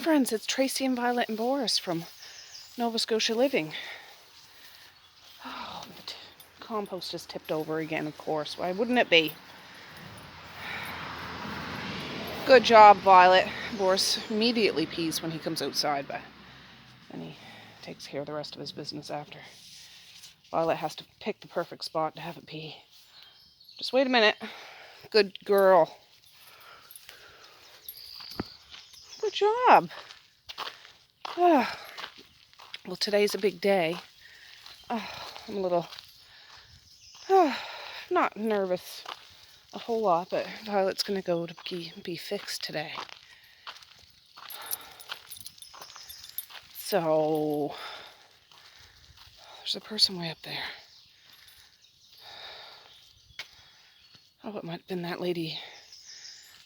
friends, it's Tracey and Violet and Boris from Nova Scotia Living. Oh, the compost is tipped over again, of course. Why wouldn't it be? Good job, Violet. Boris immediately pees when he comes outside, but then he takes care of the rest of his business after. Violet has to pick the perfect spot to have it pee. Just wait a minute. Good girl. Good job. Oh. Well, today's a big day. I'm a little not nervous a whole lot, but Violet's going to go to be fixed today. So, there's a person way up there. Oh, it might have been that lady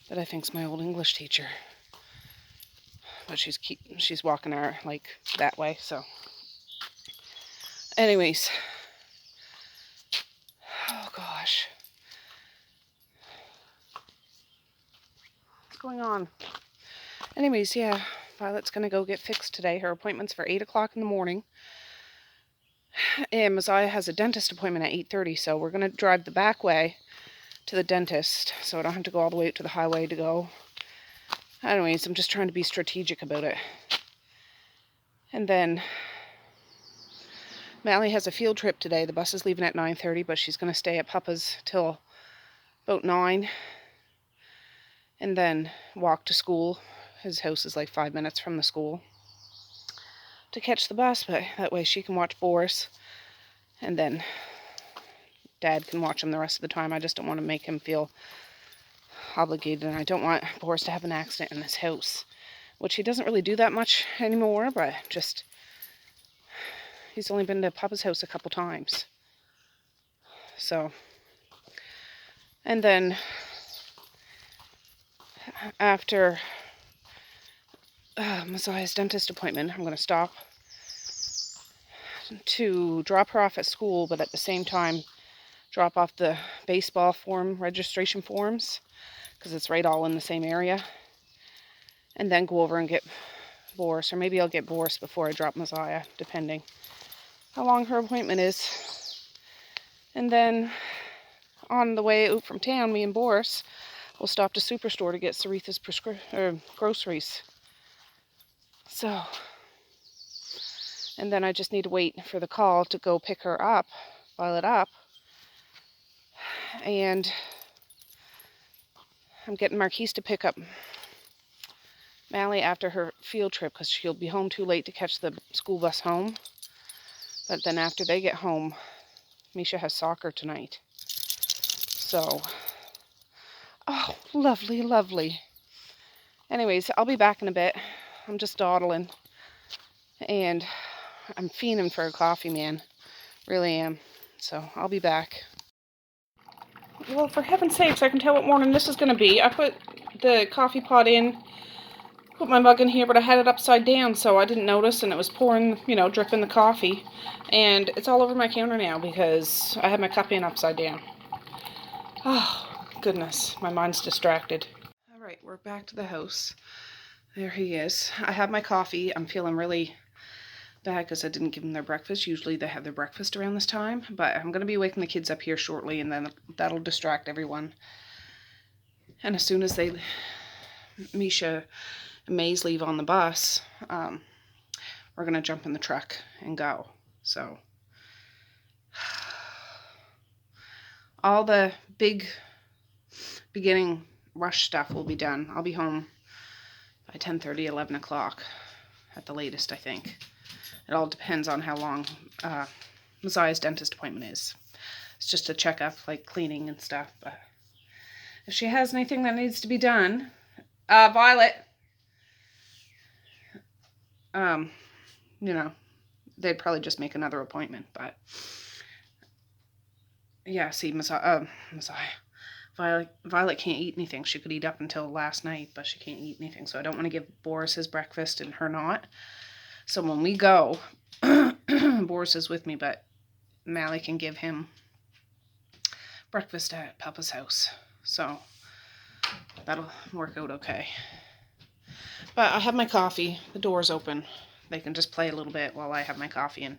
that I think's my old English teacher. But she's walking her like that way, so. Anyways. Oh gosh. What's going on? Anyways, yeah, Violet's gonna go get fixed today. Her appointment's for 8 o'clock in the morning. And Messiah has a dentist appointment at 8:30, so we're gonna drive the back way to the dentist, so I don't have to go all the way out to the highway to go. Anyways, I'm just trying to be strategic about it. And then Mally has a field trip today. The bus is leaving at 9:30, but she's going to stay at Papa's till about 9. And then walk to school. His house is like 5 minutes from the school. To catch the bus, but that way she can watch Boris. And then Dad can watch him the rest of the time. I just don't want to make him feel obligated, and I don't want Boris to have an accident in his house, which he doesn't really do that much anymore, but just he's only been to Papa's house a couple times. So, and then after Messiah's dentist appointment, I'm going to stop to drop her off at school, but at the same time drop off the baseball registration forms, because it's right all in the same area, and then go over and get Boris, or maybe I'll get Boris before I drop Messiah, depending how long her appointment is. And then on the way out from town, me and Boris will stop to Superstore to get Saritha's groceries. So, and then I just need to wait for the call to go pick her up, Violet up, and I'm getting Marquise to pick up Mally after her field trip, because she'll be home too late to catch the school bus home. But then after they get home, Misha has soccer tonight. So, oh, lovely, lovely. Anyways, I'll be back in a bit. I'm just dawdling. And I'm fiending for a coffee, man. Really am. So, I'll be back. Well, for heaven's sakes, I can tell what morning this is going to be. I put the coffee pot in, put my mug in here, but I had it upside down, so I didn't notice, and it was pouring, dripping the coffee. And it's all over my counter now because I had my cup in upside down. Oh, goodness, my mind's distracted. All right, we're back to the house. There he is. I have my coffee. I'm feeling really bad because I didn't give them their breakfast. Usually they have their breakfast around this time, but I'm going to be waking the kids up here shortly, and then that'll distract everyone. And as soon as Misha and Maze leave on the bus, we're going to jump in the truck and go. So, all the big beginning rush stuff will be done. I'll be home by 10:30, 11 o'clock at the latest, I think. It all depends on how long Messiah's dentist appointment is. It's just a checkup, like cleaning and stuff. But if she has anything that needs to be done, Violet, they'd probably just make another appointment. But yeah, see, Violet can't eat anything. She could eat up until last night, but she can't eat anything. So I don't want to give Boris his breakfast and her not. So when we go, Boris is with me, but Mally can give him breakfast at Papa's house. So that'll work out okay. But I have my coffee. The door's open. They can just play a little bit while I have my coffee and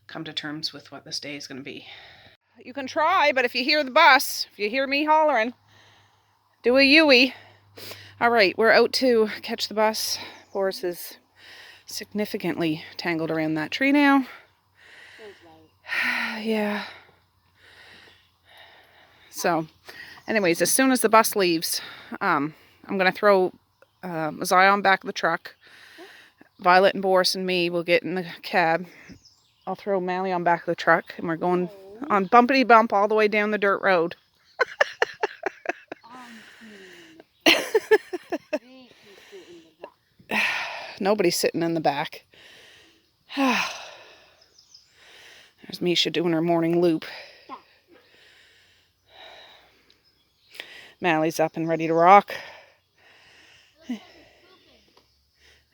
come to terms with what this day is going to be. You can try, but if you hear the bus, if you hear me hollering, do a Yui. All right, we're out to catch the bus. Boris is significantly tangled around that tree now. Yeah. So, anyways, as soon as the bus leaves, I'm going to throw Zion back of the truck. Violet and Boris and me will get in the cab. I'll throw Mally on back of the truck, and we're going on bumpity bump all the way down the dirt road. Nobody's sitting in the back. There's Misha doing her morning loop. Mally's up and ready to rock.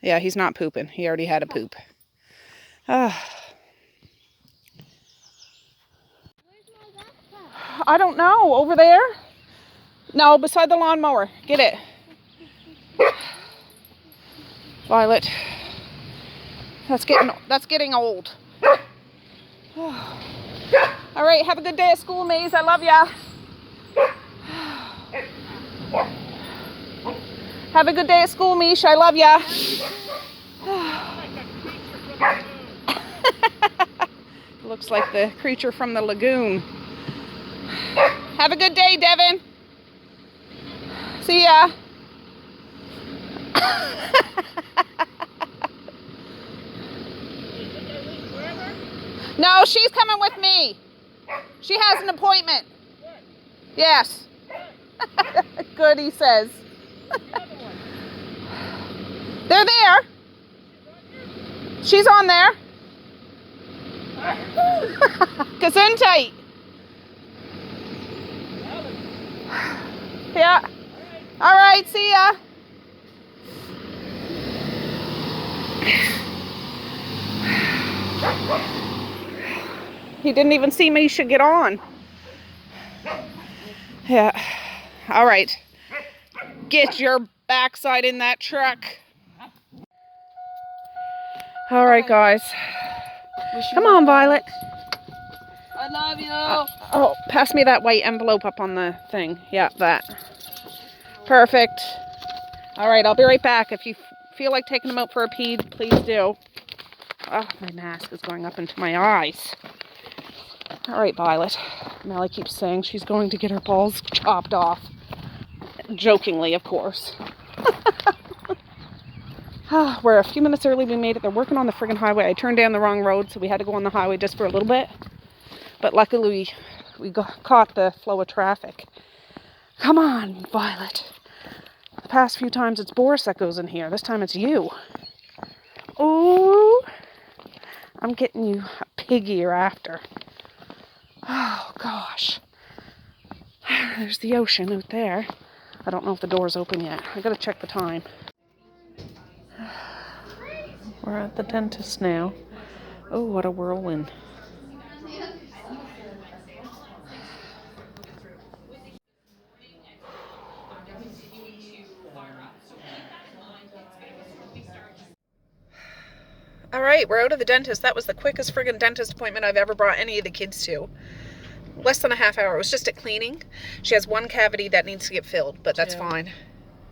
Yeah, he's not pooping. He already had a poop. I don't know. Over there? No, beside the lawnmower. Get it. Violet. That's getting old. All right, have a good day at school, Maze. I love ya. Have a good day at school, Mish. I love ya. Looks like the creature from the lagoon. Have a good day, Devin. See ya. No, she's coming with me. She has an appointment. Yes. Good, he says. They're there. She's on there. Gesundheit. Yeah. All right, see ya. He didn't even see Misha get on. Yeah. All right. Get your backside in that truck. All right, guys. Come on, Violet. I love you. Oh, pass me that white envelope up on the thing. Yeah, that. Perfect. All right, I'll be right back. If you feel like taking them out for a pee, please do. Oh, my mask is going up into my eyes. All right, Violet. Mally keeps saying she's going to get her balls chopped off. Jokingly, of course. We're a few minutes early. We made it. They're working on the friggin' highway. I turned down the wrong road, so we had to go on the highway just for a little bit. But luckily, we caught the flow of traffic. Come on, Violet. The past few times it's Boris that goes in here. This time it's you. Ooh. I'm getting you a piggy you're after. Oh, gosh. There's the ocean out there. I don't know if the door's open yet. I gotta check the time. We're at the dentist now. Oh, what a whirlwind. All right, we're out of the dentist. That was the quickest friggin' dentist appointment I've ever brought any of the kids to. Less than a half hour. It was just a cleaning. She has one cavity that needs to get filled, but that's fine.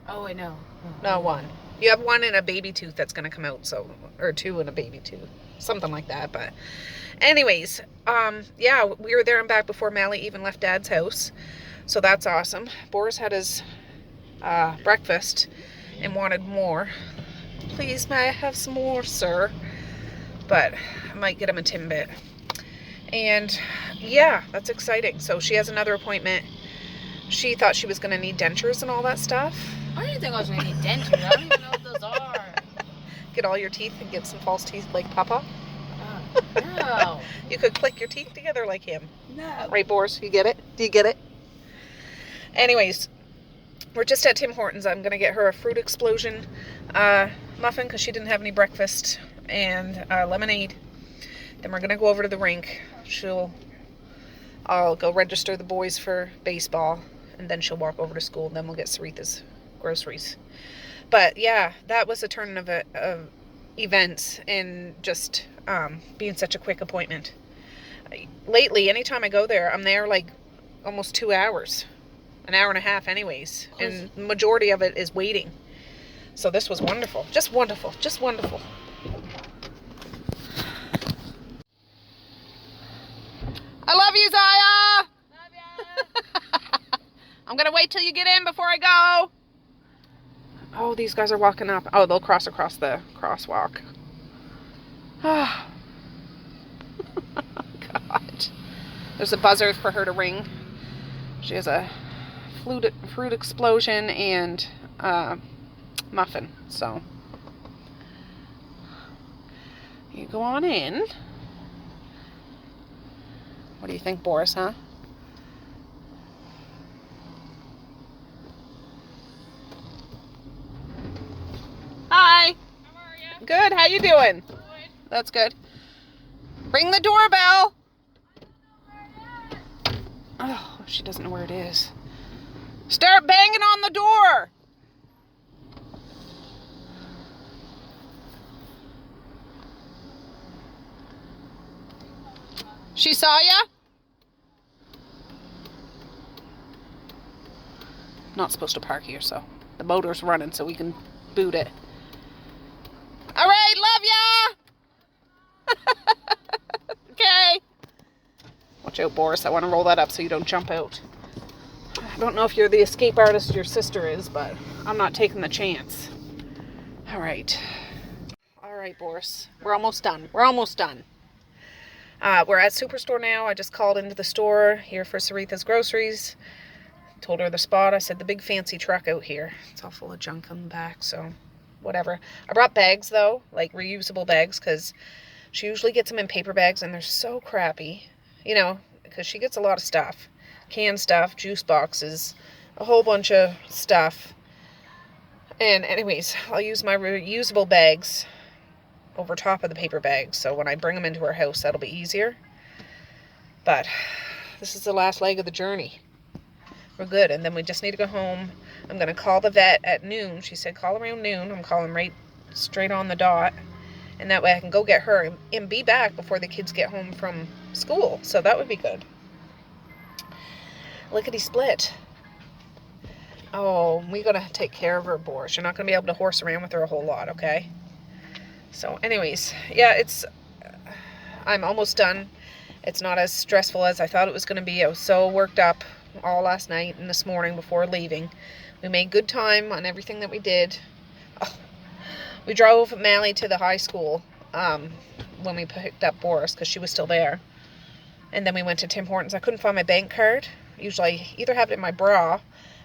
Oh, I know. No, one. You have one in a baby tooth that's going to come out, so, or two in a baby tooth. Something like that, but anyways, yeah, we were there and back before Mally even left Dad's house, so that's awesome. Boris had his breakfast and wanted more. Please, may I have some more, sir? But I might get him a Timbit. And yeah, that's exciting. So she has another appointment. She thought she was going to need dentures and all that stuff. I didn't think I was going to need dentures. I don't even know what those are. Get all your teeth and get some false teeth like Papa. No. You could click your teeth together like him. No. Right, Boris? You get it? Do you get it? Anyways, we're just at Tim Hortons. I'm going to get her a fruit explosion muffin because she didn't have any breakfast, and lemonade. Then we're going to go over to the rink. I'll go register the boys for baseball, and then she'll walk over to school, and then we'll get Saritha's groceries. But yeah, that was a turn of events and just being such a quick appointment. Lately, anytime I go there, I'm there like almost 2 hours, an hour and a half anyways, and the majority of it is waiting. So this was wonderful, just wonderful, just wonderful. I love you, Zaya. Love ya. I'm gonna wait till you get in before I go. Oh, these guys are walking up. Oh, they'll cross across the crosswalk. Oh, God. There's a buzzer for her to ring. She has a fruit explosion and muffin. So you go on in. What do you think, Boris, huh? Hi. How are ya? Good. How you doing? Good. That's good. Ring the doorbell. Oh, she doesn't know where it is. Start banging on the door. She saw ya? Not supposed to park here, so the motor's running so we can boot it. All right, love ya. Okay. Watch out, Boris. I want to roll that up so you don't jump out. I don't know if you're the escape artist your sister is, but I'm not taking the chance. All right. All right, Boris. We're almost done. We're almost done. We're at Superstore now. I just called into the store here for Saritha's groceries. Told her the spot. I said the big fancy truck out here. It's all full of junk on the back, so whatever. I brought bags, though, like reusable bags, because she usually gets them in paper bags, and they're so crappy, you know, because she gets a lot of stuff. Canned stuff, juice boxes, a whole bunch of stuff. And anyways, I'll use my reusable bags over top of the paper bags, so when I bring them into her house, that'll be easier. But this is the last leg of the journey. We're good, and then we just need to go home. I'm going to call the vet at noon. She said call around noon. I'm calling right straight on the dot, and that way I can go get her and be back before the kids get home from school, so that would be good. Lickety split. Oh, we got to take care of her, Boris. You're not going to be able to horse around with her a whole lot, okay? So anyways, yeah, I'm almost done. It's not as stressful as I thought it was going to be. I was so worked up all last night and this morning before leaving. We made good time on everything that we did. Oh, we drove Mally to the high school when we picked up Boris because she was still there. And then we went to Tim Hortons. I couldn't find my bank card. Usually I either have it in my bra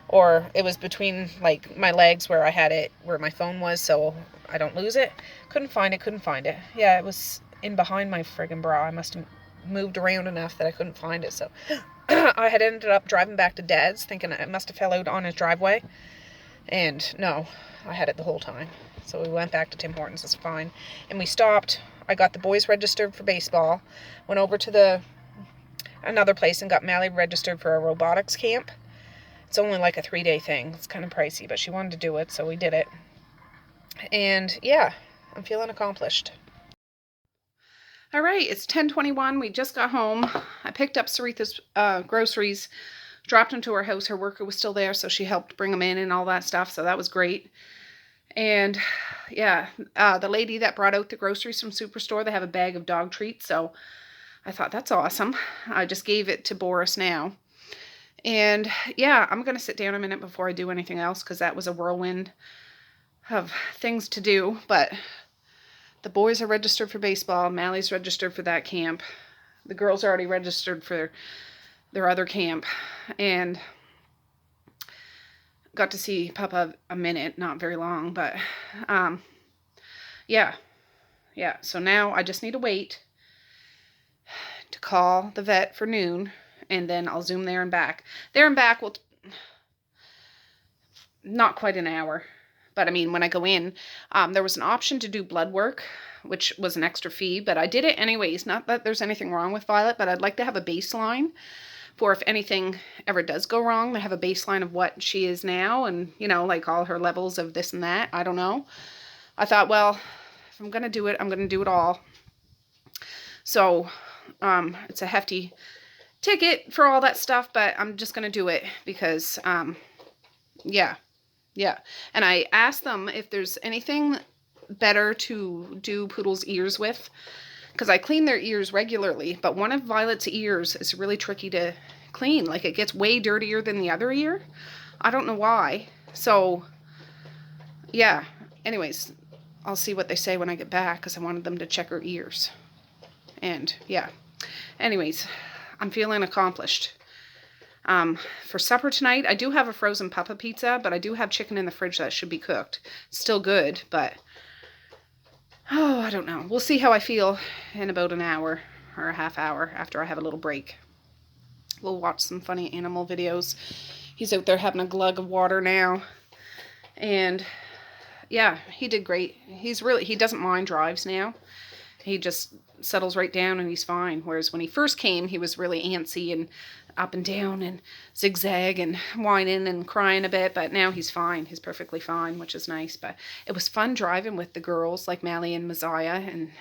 or it was between like my legs where I had it, where my phone was, so I don't lose it. Couldn't find it. Yeah, it was in behind my friggin' bra. I must have moved around enough that I couldn't find it. So I had ended up driving back to Dad's thinking it must have fell out on his driveway. And no, I had it the whole time. So we went back to Tim Hortons. It's fine. And we stopped. I got the boys registered for baseball. Went over to another place and got Mally registered for a robotics camp. It's only like a 3-day thing. It's kind of pricey, but she wanted to do it, so we did it. And yeah, I'm feeling accomplished. All right, it's 10:21. We just got home. I picked up Saritha's groceries, dropped them to her house. Her worker was still there, so she helped bring them in and all that stuff, so that was great. And yeah, the lady that brought out the groceries from Superstore, they have a bag of dog treats, so I thought that's awesome. I just gave it to Boris now. And yeah, I'm going to sit down a minute before I do anything else because that was a whirlwind of things to do. But the boys are registered for baseball. Mally's registered for that camp. The girls are already registered for their other camp. And got to see Papa a minute, not very long. But yeah. So now I just need to wait to call the vet for noon. And then I'll zoom there and back. There and back will not quite an hour. But I mean, when I go in, there was an option to do blood work, which was an extra fee. But I did it anyways. Not that there's anything wrong with Violet, but I'd like to have a baseline for if anything ever does go wrong, they have a baseline of what she is now and, you know, like all her levels of this and that. I don't know. I thought, well, if I'm going to do it, I'm going to do it all. So it's a hefty ticket for all that stuff, but I'm just going to do it because, yeah. And I asked them if there's anything better to do Poodle's ears with, because I clean their ears regularly, but one of Violet's ears is really tricky to clean. Like, it gets way dirtier than the other ear. I don't know why. So, yeah. Anyways, I'll see what they say when I get back, because I wanted them to check her ears. And, yeah. Anyways, I'm feeling accomplished. For supper tonight, I do have a frozen Papa pizza, but I do have chicken in the fridge that should be cooked. It's still good, but oh, I don't know. We'll see how I feel in about an hour or a half hour after I have a little break. We'll watch some funny animal videos. He's out there having a glug of water now. And yeah, he did great. He doesn't mind drives now. He just settles right down and he's fine. Whereas when he first came, he was really antsy and up and down and zigzag and whining and crying a bit. But now he's fine. He's perfectly fine, which is nice. But it was fun driving with the girls like Mally and Messiah and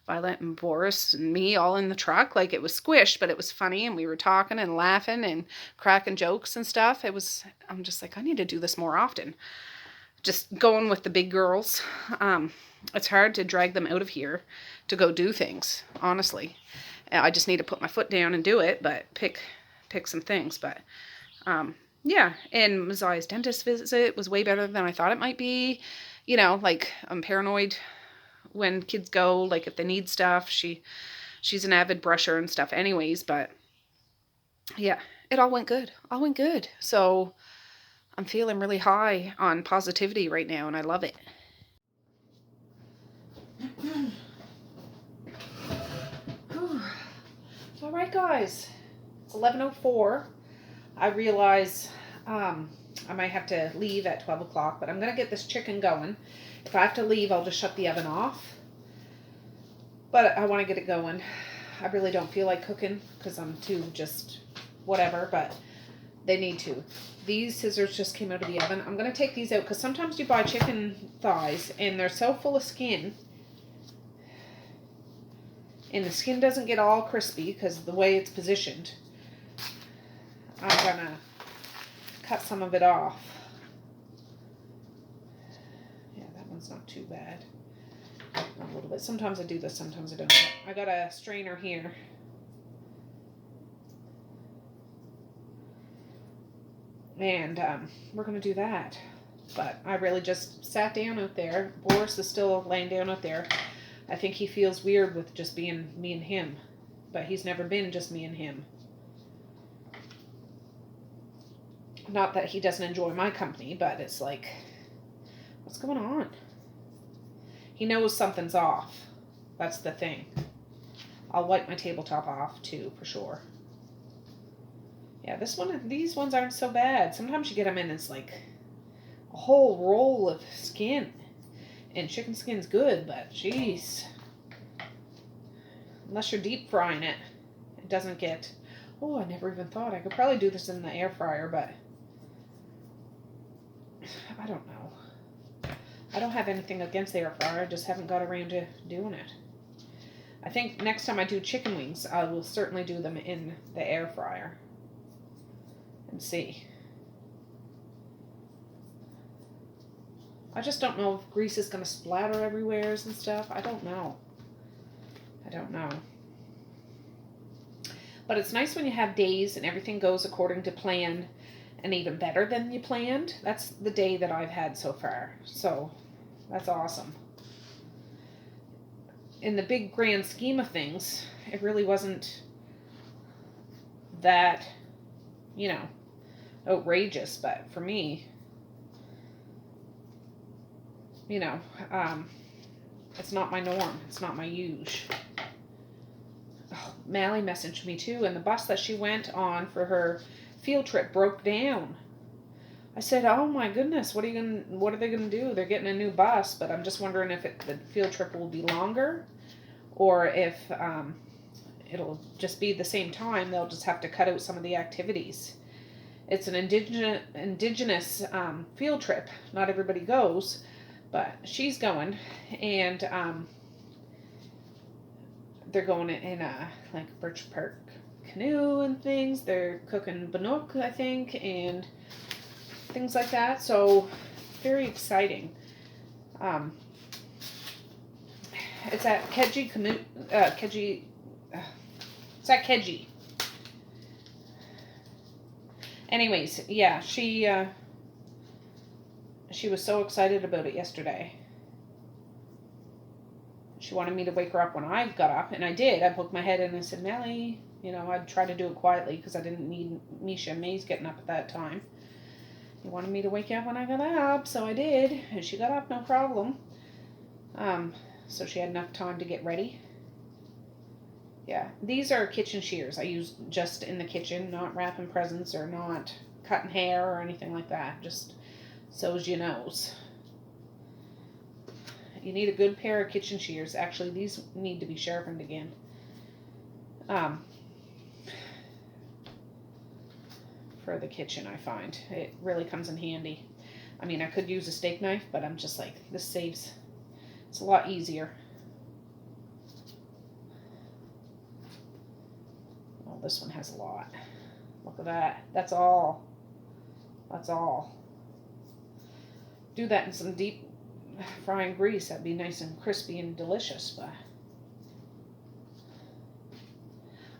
Violet and Boris and me all in the truck. Like, it was squished, but it was funny. And we were talking and laughing and cracking jokes and stuff. I'm just like, I need to do this more often. Just going with the big girls. It's hard to drag them out of here to go do things, honestly. I just need to put my foot down and do it, but pick some things. But, yeah. And Messiah's dentist visit was way better than I thought it might be. You know, like, I'm paranoid when kids go, like, if they need stuff. She's an avid brusher and stuff anyways, but, yeah, it all went good. All went good. So I'm feeling really high on positivity right now, and I love it. All right, guys. It's 11:04. I realize I might have to leave at 12 o'clock, but I'm going to get this chicken going. If I have to leave, I'll just shut the oven off. But I want to get it going. I really don't feel like cooking because I'm too just whatever, but they need to. These scissors just came out of the oven. I'm going to take these out because sometimes you buy chicken thighs and they're so full of skin. And the skin doesn't get all crispy because of the way it's positioned. I'm going to cut some of it off. Yeah, that one's not too bad. A little bit. Sometimes I do this, sometimes I don't. I got a strainer here. And we're going to do that. But I really just sat down out there. Boris is still laying down out there. I think he feels weird with just being me and him. But he's never been just me and him. Not that he doesn't enjoy my company, but it's like, what's going on? He knows something's off. That's the thing. I'll wipe my tabletop off too, for sure. Yeah, these ones aren't so bad. Sometimes you get them in, it's like a whole roll of skin. And chicken skin's good, but jeez. Unless you're deep frying it, it doesn't get... Oh, I never even thought. I could probably do this in the air fryer, but I don't know. I don't have anything against the air fryer. I just haven't got around to doing it. I think next time I do chicken wings, I will certainly do them in the air fryer. And see. I just don't know if grease is going to splatter everywhere and stuff. I don't know. But it's nice when you have days and everything goes according to plan and even better than you planned. That's the day that I've had so far. So that's awesome. In the big grand scheme of things, it really wasn't that, outrageous. But for me, it's not my norm. It's not my usual. Oh, Mally messaged me too, and the bus that she went on for her field trip broke down. I said, "Oh my goodness, what are they gonna do? They're getting a new bus, but I'm just wondering if the field trip will be longer, or if it'll just be the same time. They'll just have to cut out some of the activities. It's an indigenous field trip. Not everybody goes, but she's going, and they're going in a like Birch Park canoe and things. They're cooking Bannock, I think, and things like that. So very exciting. It's at Keji it's at Keji. Anyways, yeah, she was so excited about it yesterday. She wanted me to wake her up when I got up, and I did. I poked my head in and said, Melly, I'd try to do it quietly because I didn't need Misha and Maze getting up at that time. He wanted me to wake you up when I got up, so I did, and she got up no problem. So she had enough time to get ready. Yeah, these are kitchen shears I use just in the kitchen, not wrapping presents or not cutting hair or anything like that, just so's you knows. You need a good pair of kitchen shears. Actually, these need to be sharpened again. For the kitchen, I find it really comes in handy. I mean, I could use a steak knife, but I'm just like, this saves, it's a lot easier. Oh, this one has a lot. Look at that. That's all. That's all. Do that in some deep frying grease. That'd be nice and crispy and delicious, but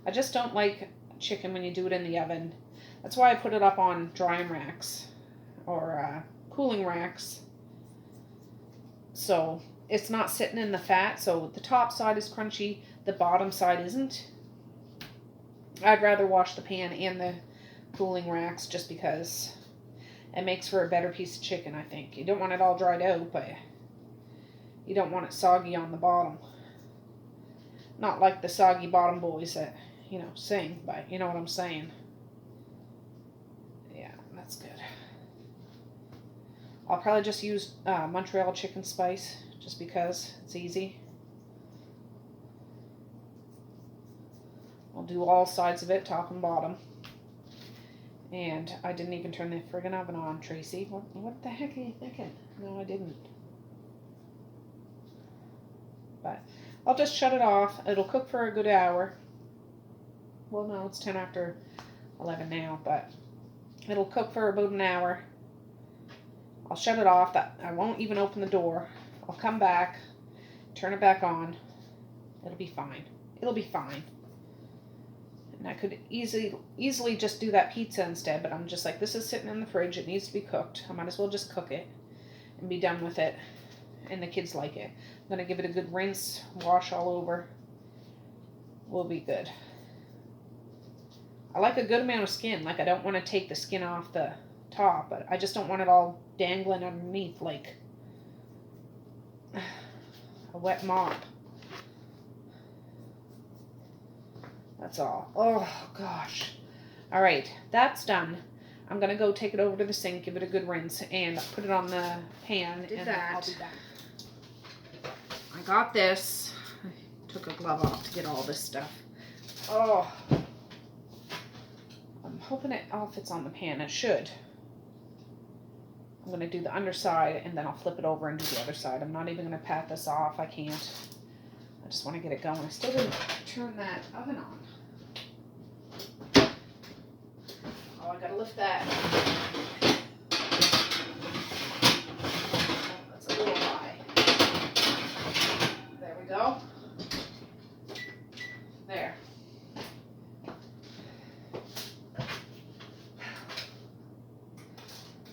I just don't like chicken when you do it in the oven. That's why I put it up on drying racks or cooling racks. So it's not sitting in the fat. So the top side is crunchy, the bottom side isn't. I'd rather wash the pan and the cooling racks just because it makes for a better piece of chicken, I think. You don't want it all dried out, but you don't want it soggy on the bottom. Not like the soggy bottom boys that, sing, but you know what I'm saying. Yeah, that's good. I'll probably just use Montreal chicken spice just because it's easy. I'll do all sides of it, top and bottom. And I didn't even turn the friggin' oven on, Tracy. What the heck are you thinking? No, I didn't. But I'll just shut it off. It'll cook for a good hour. Well, no, it's 10 after 11 now, but it'll cook for about an hour. I'll shut it off. I won't even open the door. I'll come back, turn it back on. It'll be fine. It'll be fine. And I could easily just do that pizza instead, but I'm just like, this is sitting in the fridge. It needs to be cooked. I might as well just cook it and be done with it. And the kids like it. I'm going to give it a good rinse, wash all over. We'll be good. I like a good amount of skin. Like, I don't want to take the skin off the top, but I just don't want it all dangling underneath like a wet mop. That's all. Oh, gosh. All right, that's done. I'm going to go take it over to the sink, give it a good rinse, and put it on the pan. And I'll be back. I got this. I took a glove off to get all this stuff. Oh. I'm hoping it all fits on the pan. It should. I'm going to do the underside, and then I'll flip it over and do the other side. I'm not even going to pat this off. I can't. I just want to get it going. I still didn't turn that oven on. Oh, I gotta lift that. That's a little high. There we go. There.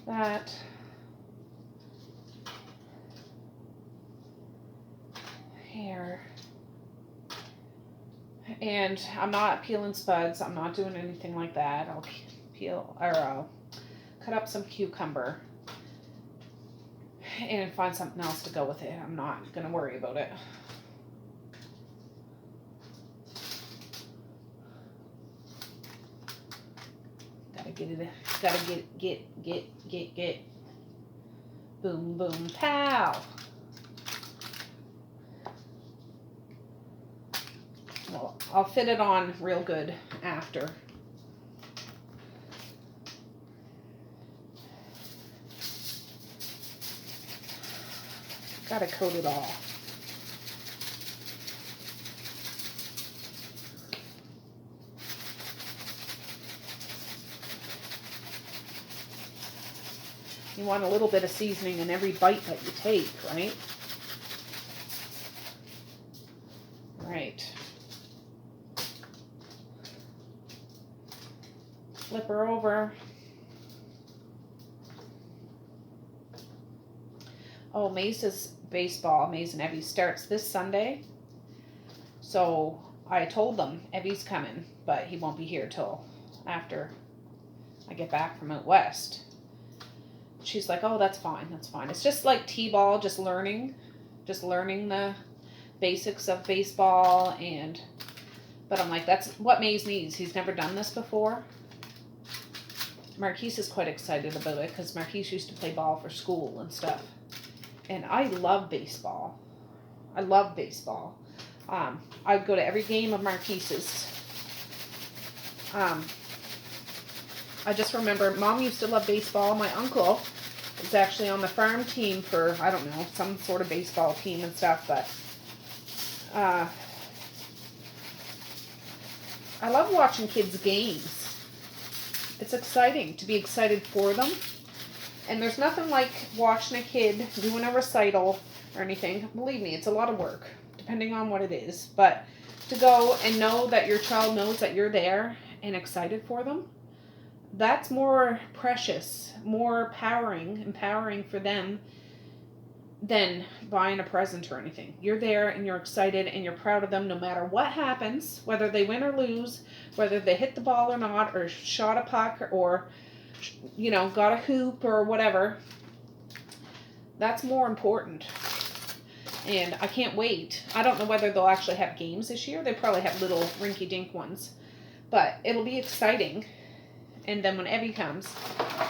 That. Here. And I'm not peeling spuds. I'm not doing anything like that. I'll I'll cut up some cucumber and find something else to go with it. I'm not gonna worry about it. Gotta get. Boom, boom, pow. Well, I'll fit it on real good after. Gotta coat it all. You want a little bit of seasoning in every bite that you take, right? Right. Flip her over. Oh, Mace's baseball, Mace and Evie, starts this Sunday. So I told them Evie's coming, but he won't be here till after I get back from out west. She's like, oh, that's fine, that's fine. It's just like t-ball, just learning the basics of baseball. But I'm like, that's what Maze needs. He's never done this before. Marquise is quite excited about it because Marquise used to play ball for school and stuff. And I love baseball. I love baseball. I would go to every game of Marquise's. I just remember Mom used to love baseball. My uncle was actually on the farm team for, I don't know, some sort of baseball team and stuff. But I love watching kids' games. It's exciting to be excited for them. And there's nothing like watching a kid doing a recital or anything. Believe me, it's a lot of work, depending on what it is. But to go and know that your child knows that you're there and excited for them, that's more precious, more empowering for them than buying a present or anything. You're there and you're excited and you're proud of them no matter what happens, whether they win or lose, whether they hit the ball or not, or shot a puck, or, you know, got a hoop or whatever. That's more important. And I can't wait. I don't know whether they'll actually have games this year. They probably have little rinky-dink ones. But it'll be exciting. And then when Evie comes,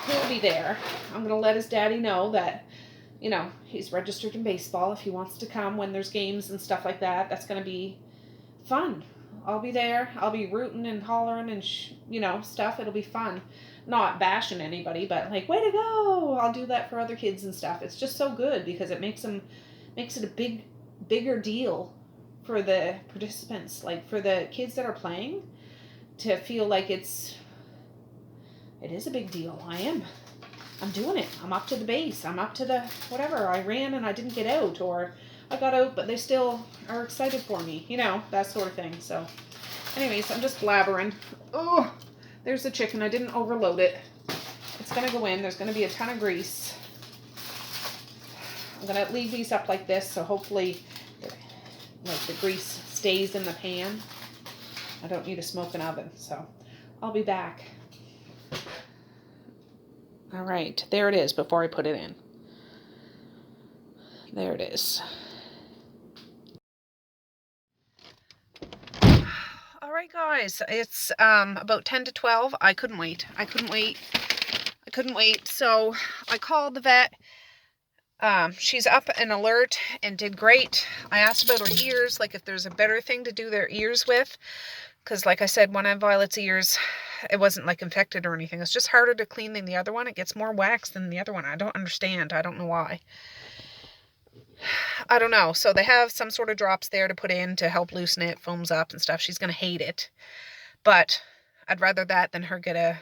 he'll be there. I'm going to let his daddy know that, you know, he's registered in baseball if he wants to come when there's games and stuff like that. That's going to be fun. I'll be there. I'll be rooting and hollering and, you know, stuff. It'll be fun. Not bashing anybody, but like, way to go. I'll do that for other kids and stuff. It's just so good because it makes it a bigger deal for the participants, like for the kids that are playing, to feel like it is a big deal. I'm doing it. I'm up to the base. I'm up to the whatever. I ran and I didn't get out, or I got out but they still are excited for me, you know, that sort of thing. So anyways, I'm just blabbering. Oh, there's the chicken. I didn't overload it. It's gonna go in. There's gonna be a ton of grease. I'm gonna leave these up like this, so hopefully like the grease stays in the pan. I don't need a smoking oven, so I'll be back. All right, there it is before I put it in. There it is. All right, guys, it's about 10 to 12. I couldn't wait. So I called the vet. She's up and alert and did great. I asked about her ears, like if there's a better thing to do their ears with. Because like I said, one of Violet's ears, it wasn't like infected or anything. It's just harder to clean than the other one. It gets more wax than the other one. I don't understand. I don't know why. I don't know. So they have some sort of drops there to put in to help loosen it, foams up and stuff. She's going to hate it. But I'd rather that than her get a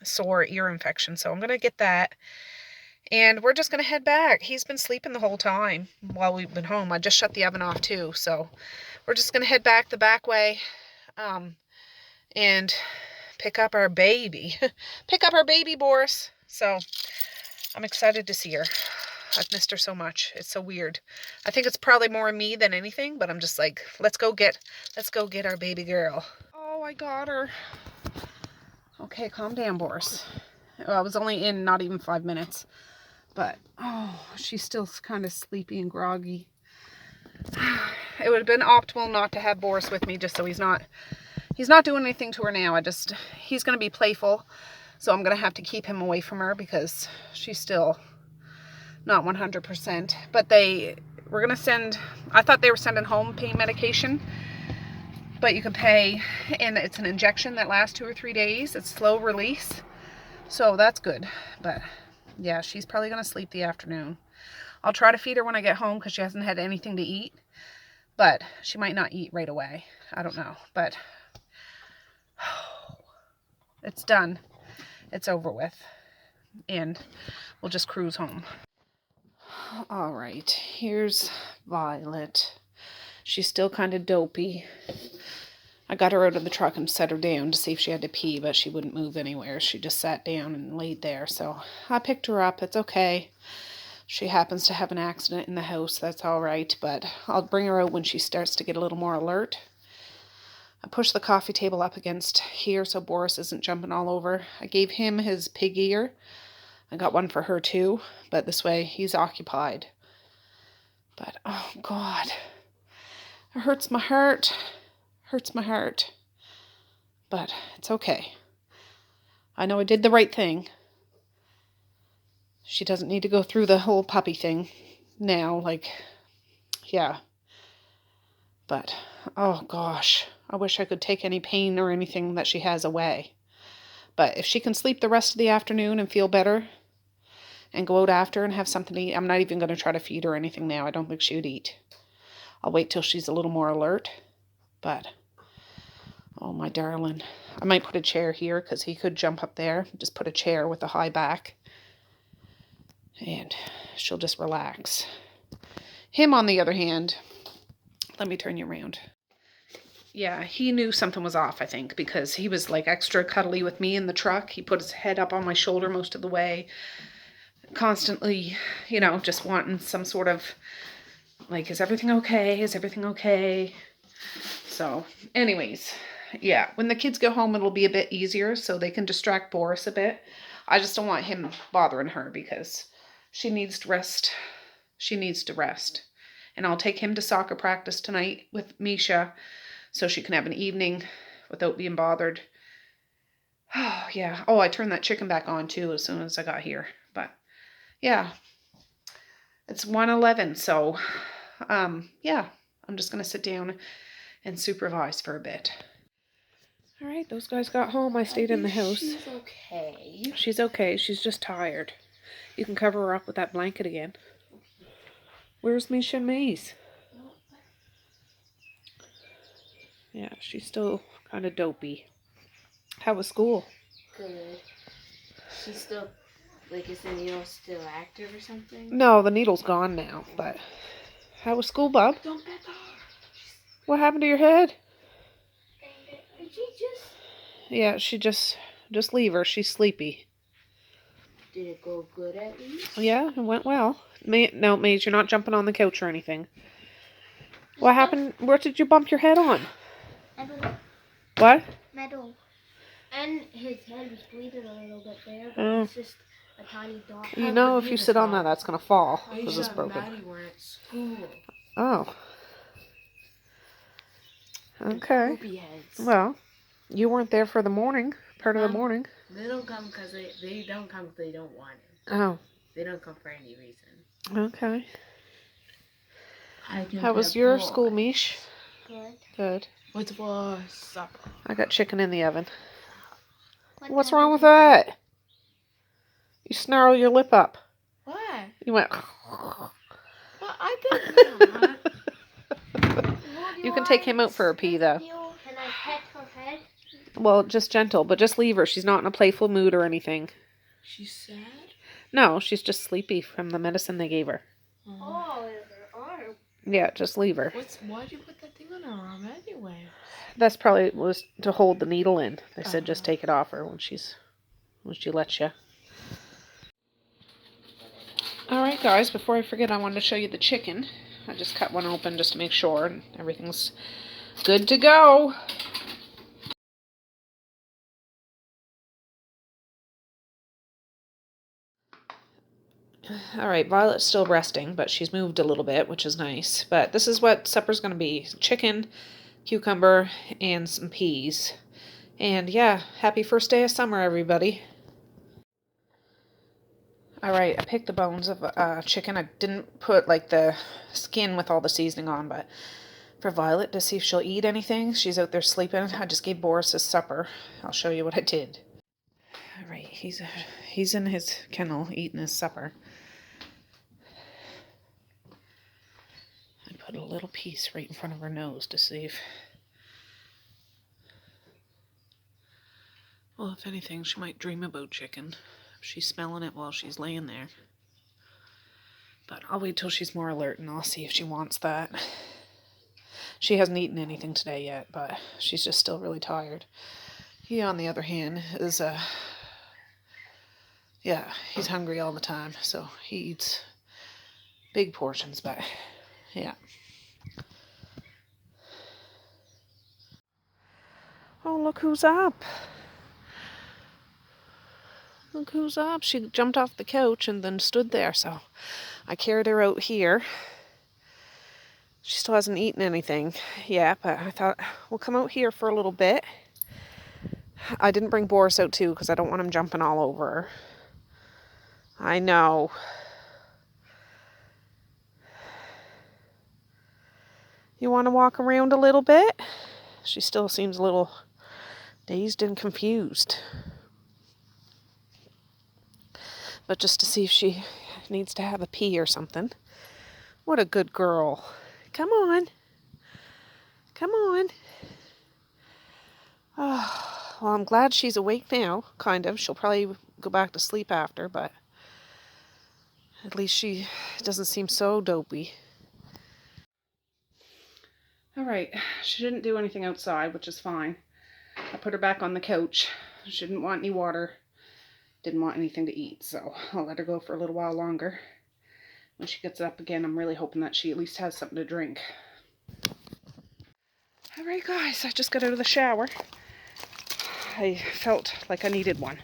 sore ear infection. So I'm going to get that. And we're just going to head back. He's been sleeping the whole time while we've been home. I just shut the oven off too. So we're just going to head back the back way. And pick up our baby. Pick up our baby, Boris. So I'm excited to see her. I've missed her so much. It's so weird. I think it's probably more me than anything, but I'm just like, let's go get our baby girl. Oh, I got her. Okay, calm down, Boris. Well, I was only in not even 5 minutes, but oh, she's still kind of sleepy and groggy. It would have been optimal not to have Boris with me, just so he's not doing anything to her now. He's going to be playful, so I'm going to have to keep him away from her because she's still not 100%. But I thought they were sending home pain medication, but you can pay, and it's an injection that lasts 2 or 3 days. It's slow release, so that's good. But yeah, she's probably gonna sleep the afternoon. I'll try to feed her when I get home because she hasn't had anything to eat, but she might not eat right away. I don't know, but it's done. It's over with, and we'll just cruise home. All right, here's Violet. She's still kind of dopey. I got her out of the truck and set her down to see if she had to pee, but she wouldn't move anywhere. She just sat down and laid there. So I picked her up. It's okay. She happens to have an accident in the house. That's all right, but I'll bring her out when she starts to get a little more alert. I pushed the coffee table up against here so Boris isn't jumping all over. I gave him his pig ear. I got one for her too, but this way he's occupied. But, oh God, it hurts my heart. Hurts my heart. But it's okay. I know I did the right thing. She doesn't need to go through the whole puppy thing now, yeah. But, oh gosh, I wish I could take any pain or anything that she has away. But if she can sleep the rest of the afternoon and feel better and go out after and have something to eat, I'm not even going to try to feed her anything now. I don't think she would eat. I'll wait till she's a little more alert. But, oh my darling. I might put a chair here because he could jump up there. Just put a chair with a high back. And she'll just relax. Him, on the other hand, let me turn you around. Yeah, he knew something was off, I think, because he was like extra cuddly with me in the truck. He put his head up on my shoulder most of the way. Constantly, you know, just wanting some sort of, like, is everything okay? Is everything okay? So, anyways, yeah, when the kids go home, it'll be a bit easier so they can distract Boris a bit. I just don't want him bothering her because she needs to rest. She needs to rest. And I'll take him to soccer practice tonight with Misha so she can have an evening without being bothered. Oh, yeah. Oh, I turned that chicken back on too as soon as I got here. But, yeah. It's 1:11, so, yeah. I'm just going to sit down and supervise for a bit. All right, those guys got home. I stayed in the house. She's okay. She's okay. She's just tired. You can cover her up with that blanket again. Where's Misha and Maze? Yeah, she's still kind of dopey. How was school? Good. She's still, like, is the needle still active or something? No, the needle's gone now, but how was school, Bob? Don't pet the heart. What happened to your head? She just... Yeah, she just leave her. She's sleepy. Did it go good at least? Yeah, it went well. No, Maze, you're not jumping on the couch or anything. What happened? Where did you bump your head on? Metal. What? Metal. And his head was bleeding a little bit there, but it's just a tiny dot. You know, if you sit on that, that's going to fall because it's broken. Maddie were at school. Oh. Okay. Poopy heads. Well, you weren't there for the morning, part of the morning. They don't come because they don't come if they don't want it. Oh. They don't come for any reason. Okay. How was your school, Mish? Good. Good. What's for supper? I got chicken in the oven. What's type wrong of with chicken? that? You snarl your lip up. What? You went... Well, I did not. You can take him out for a pee, though. Can I pet her head? Well, just gentle, but just leave her. She's not in a playful mood or anything. She's sad? No, she's just sleepy from the medicine they gave her. Oh, her arm. Yeah, just leave her. Why'd you put that thing on her arm anyway? That's probably was to hold the needle in. They said just take it off her when she lets you. Alright guys, before I forget, I wanted to show you the chicken. I just cut one open just to make sure and everything's good to go. Alright, Violet's still resting, but she's moved a little bit, which is nice. But this is what supper's going to be. Chicken, cucumber, and some peas. And yeah, happy first day of summer, everybody. Alright, I picked the bones of chicken. I didn't put like the skin with all the seasoning on, but for Violet to see if she'll eat anything. She's out there sleeping. I just gave Boris his supper. I'll show you what I did. All right, he's in his kennel eating his supper. I put a little piece right in front of her nose to see if, well, if anything, she might dream about chicken. She's smelling it while she's laying there. But I'll wait till she's more alert and I'll see if she wants that. She hasn't eaten anything today yet, but she's just still really tired. He, on the other hand, is, he's hungry all the time, so he eats big portions, but yeah. Oh, look who's up. Look who's up. She jumped off the couch and then stood there, so I carried her out here. She still hasn't eaten anything yet, but I thought we'll come out here for a little bit. I didn't bring Boris out too because I don't want him jumping all over her. I know. You want to walk around a little bit? She still seems a little dazed and confused. But just to see if she needs to have a pee or something. What a good girl. Come on. Come on. Oh, well, I'm glad she's awake now, kind of. She'll probably go back to sleep after, but at least she doesn't seem so dopey. All right, she didn't do anything outside, which is fine. I put her back on the couch. She didn't want any water, didn't want anything to eat, so I'll let her go for a little while longer. When she gets up again, I'm really hoping that she at least has something to drink. All right, guys, I just got out of the shower. I felt like I needed one.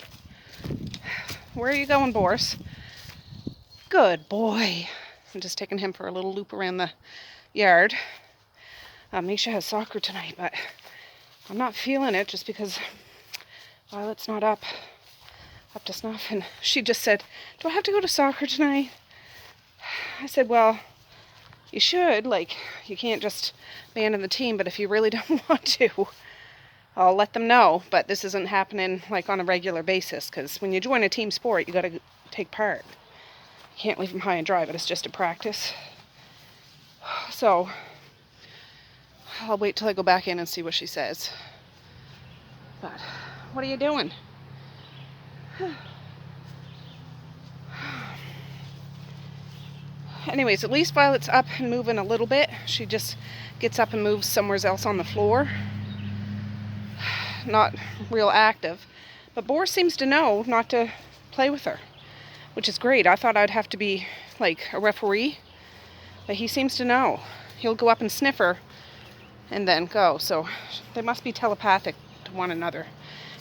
Where are you going, Boris? Good boy. I'm just taking him for a little loop around the yard. Misha has soccer tonight, but I'm not feeling it just because Violet's not up to snuff. And she just said, do I have to go to soccer tonight? I said, well, you should. Like, you can't just abandon the team, but if you really don't want to, I'll let them know. But this isn't happening like on a regular basis, because when you join a team sport, you got to take part. You can't leave them high and dry, but it's just a practice. So I'll wait till I go back in and see what she says. But what are you doing? Anyways, at least Violet's up and moving a little bit. She just gets up and moves somewhere else on the floor. Not real active. But Boris seems to know not to play with her, which is great. I thought I'd have to be like a referee, but he seems to know. He'll go up and sniff her and then go. So they must be telepathic to one another.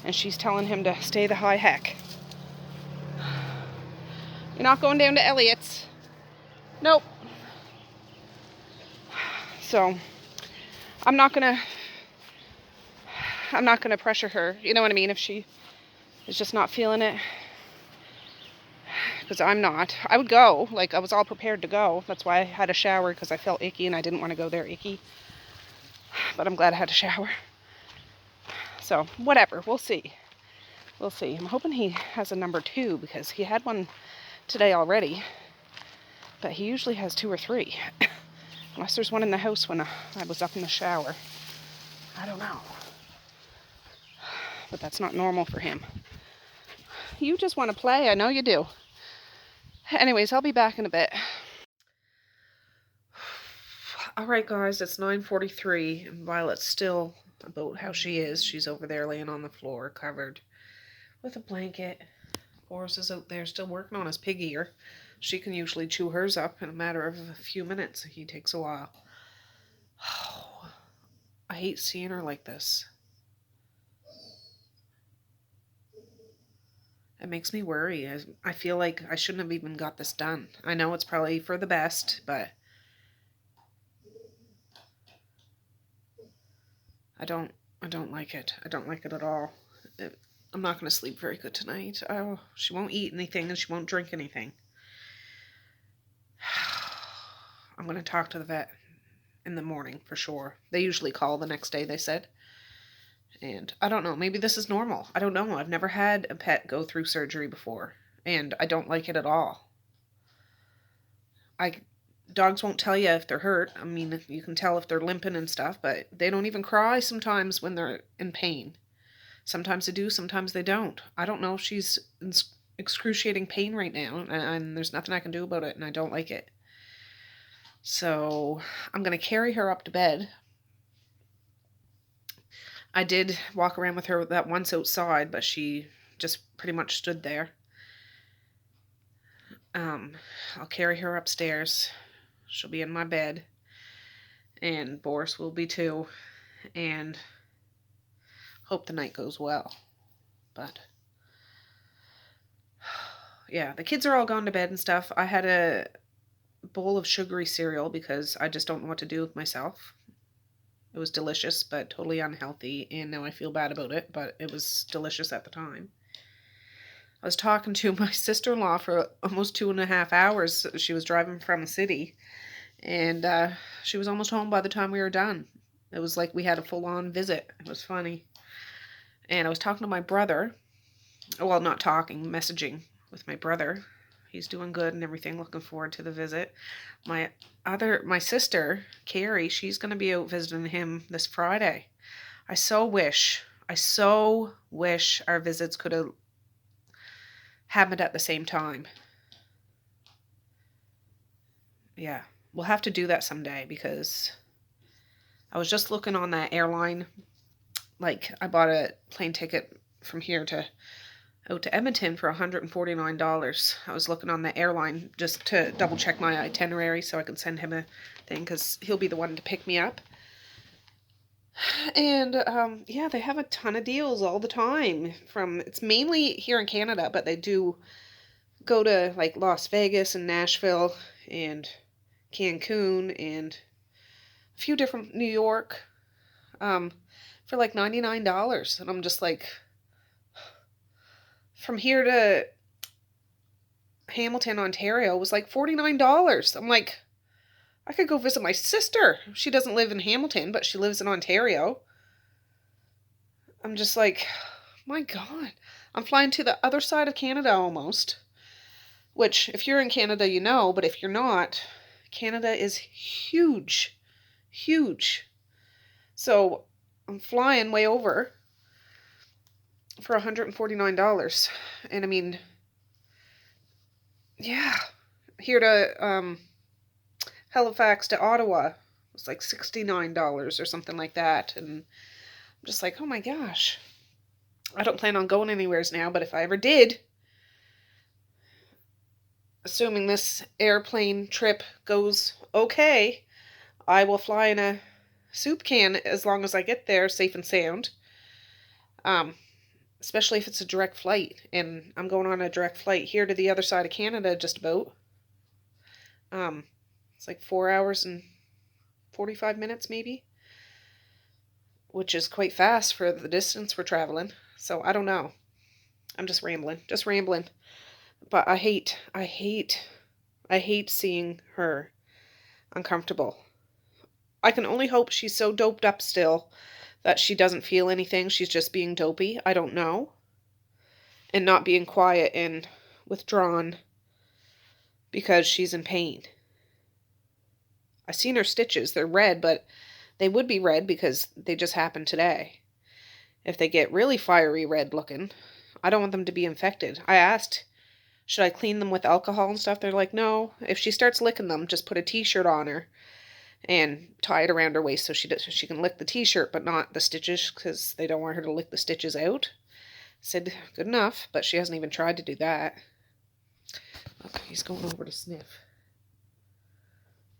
And she's telling him to stay the high heck. You're not going down to Elliot's. Nope. So I'm not gonna pressure her. You know what I mean? If she is just not feeling it. Because I'm not. I would go. Like, I was all prepared to go. That's why I had a shower, because I felt icky and I didn't want to go there icky. But I'm glad I had a shower. So, whatever. We'll see. We'll see. I'm hoping he has a number 2, because he had one today already. But he usually has 2 or 3. Unless there's one in the house when I was up in the shower. I don't know. But that's not normal for him. You just want to play. I know you do. Anyways, I'll be back in a bit. Alright guys, it's 9:43 and Violet's still about how she is. She's over there laying on the floor, covered with a blanket. Boris is out there still working on his pig ear. She can usually chew hers up in a matter of a few minutes. He takes a while. Oh, I hate seeing her like this. It makes me worry. I feel like I shouldn't have even got this done. I know it's probably for the best, but I don't like it. I don't like it at all. I'm not going to sleep very good tonight. Oh, she won't eat anything and she won't drink anything. I'm going to talk to the vet in the morning for sure. They usually call the next day, they said. And I don't know, maybe this is normal. I don't know. I've never had a pet go through surgery before, and I don't like it at all. Dogs won't tell you if they're hurt. I mean, you can tell if they're limping and stuff, but they don't even cry sometimes when they're in pain. Sometimes they do, sometimes they don't. I don't know if she's in excruciating pain right now, and there's nothing I can do about it, and I don't like it. So I'm going to carry her up to bed. I did walk around with her that once outside, but she just pretty much stood there. I'll carry her upstairs. She'll be in my bed. And Boris will be too. And hope the night goes well. But yeah, the kids are all gone to bed and stuff. I had a bowl of sugary cereal because I just don't know what to do with myself. It was delicious, but totally unhealthy, and now I feel bad about it, but it was delicious at the time. I was talking to my sister-in-law for almost 2.5 hours. She was driving from the city, and she was almost home by the time we were done. It was like we had a full-on visit. It was funny. And I was talking to my brother. Well, not talking, messaging with my brother. He's doing good and everything. Looking forward to the visit. My sister, Carrie, she's going to be out visiting him this Friday. I so wish our visits could have happened at the same time. Yeah, we'll have to do that someday because I was just looking on that airline. Like, I bought a plane ticket from here out to Edmonton for $149. I was looking on the airline just to double check my itinerary so I could send him a thing because he'll be the one to pick me up. And yeah, they have a ton of deals all the time. It's mainly here in Canada, but they do go to like Las Vegas and Nashville and Cancun and a few different New York for like $99. And I'm just like, from here to Hamilton, Ontario was like $49. I'm like, I could go visit my sister. She doesn't live in Hamilton, but she lives in Ontario. I'm just like, my God. I'm flying to the other side of Canada almost. Which, if you're in Canada, you know, but if you're not, Canada is huge. Huge. So, I'm flying way over for $149. And I mean, yeah, here to Halifax to Ottawa was like $69 or something like that. And I'm just like, oh my gosh. I don't plan on going anywheres now, but if I ever did, assuming this airplane trip goes okay, I will fly in a soup can as long as I get there safe and sound. Especially if it's a direct flight, and I'm going on a direct flight here to the other side of Canada just about. It's like 4 hours and 45 minutes maybe, which is quite fast for the distance we're traveling. So I don't know. I'm just rambling. But I hate seeing her uncomfortable. I can only hope she's so doped up still that she doesn't feel anything. She's just being dopey. I don't know. And not being quiet and withdrawn because she's in pain. I've seen her stitches. They're red, but they would be red because they just happened today. If they get really fiery red looking, I don't want them to be infected. I asked, should I clean them with alcohol and stuff? They're like, no. If she starts licking them, just put a t-shirt on her and tie it around her waist so she can lick the t-shirt, but not the stitches, because they don't want her to lick the stitches out. I said, good enough, but she hasn't even tried to do that. Okay, he's going over to sniff.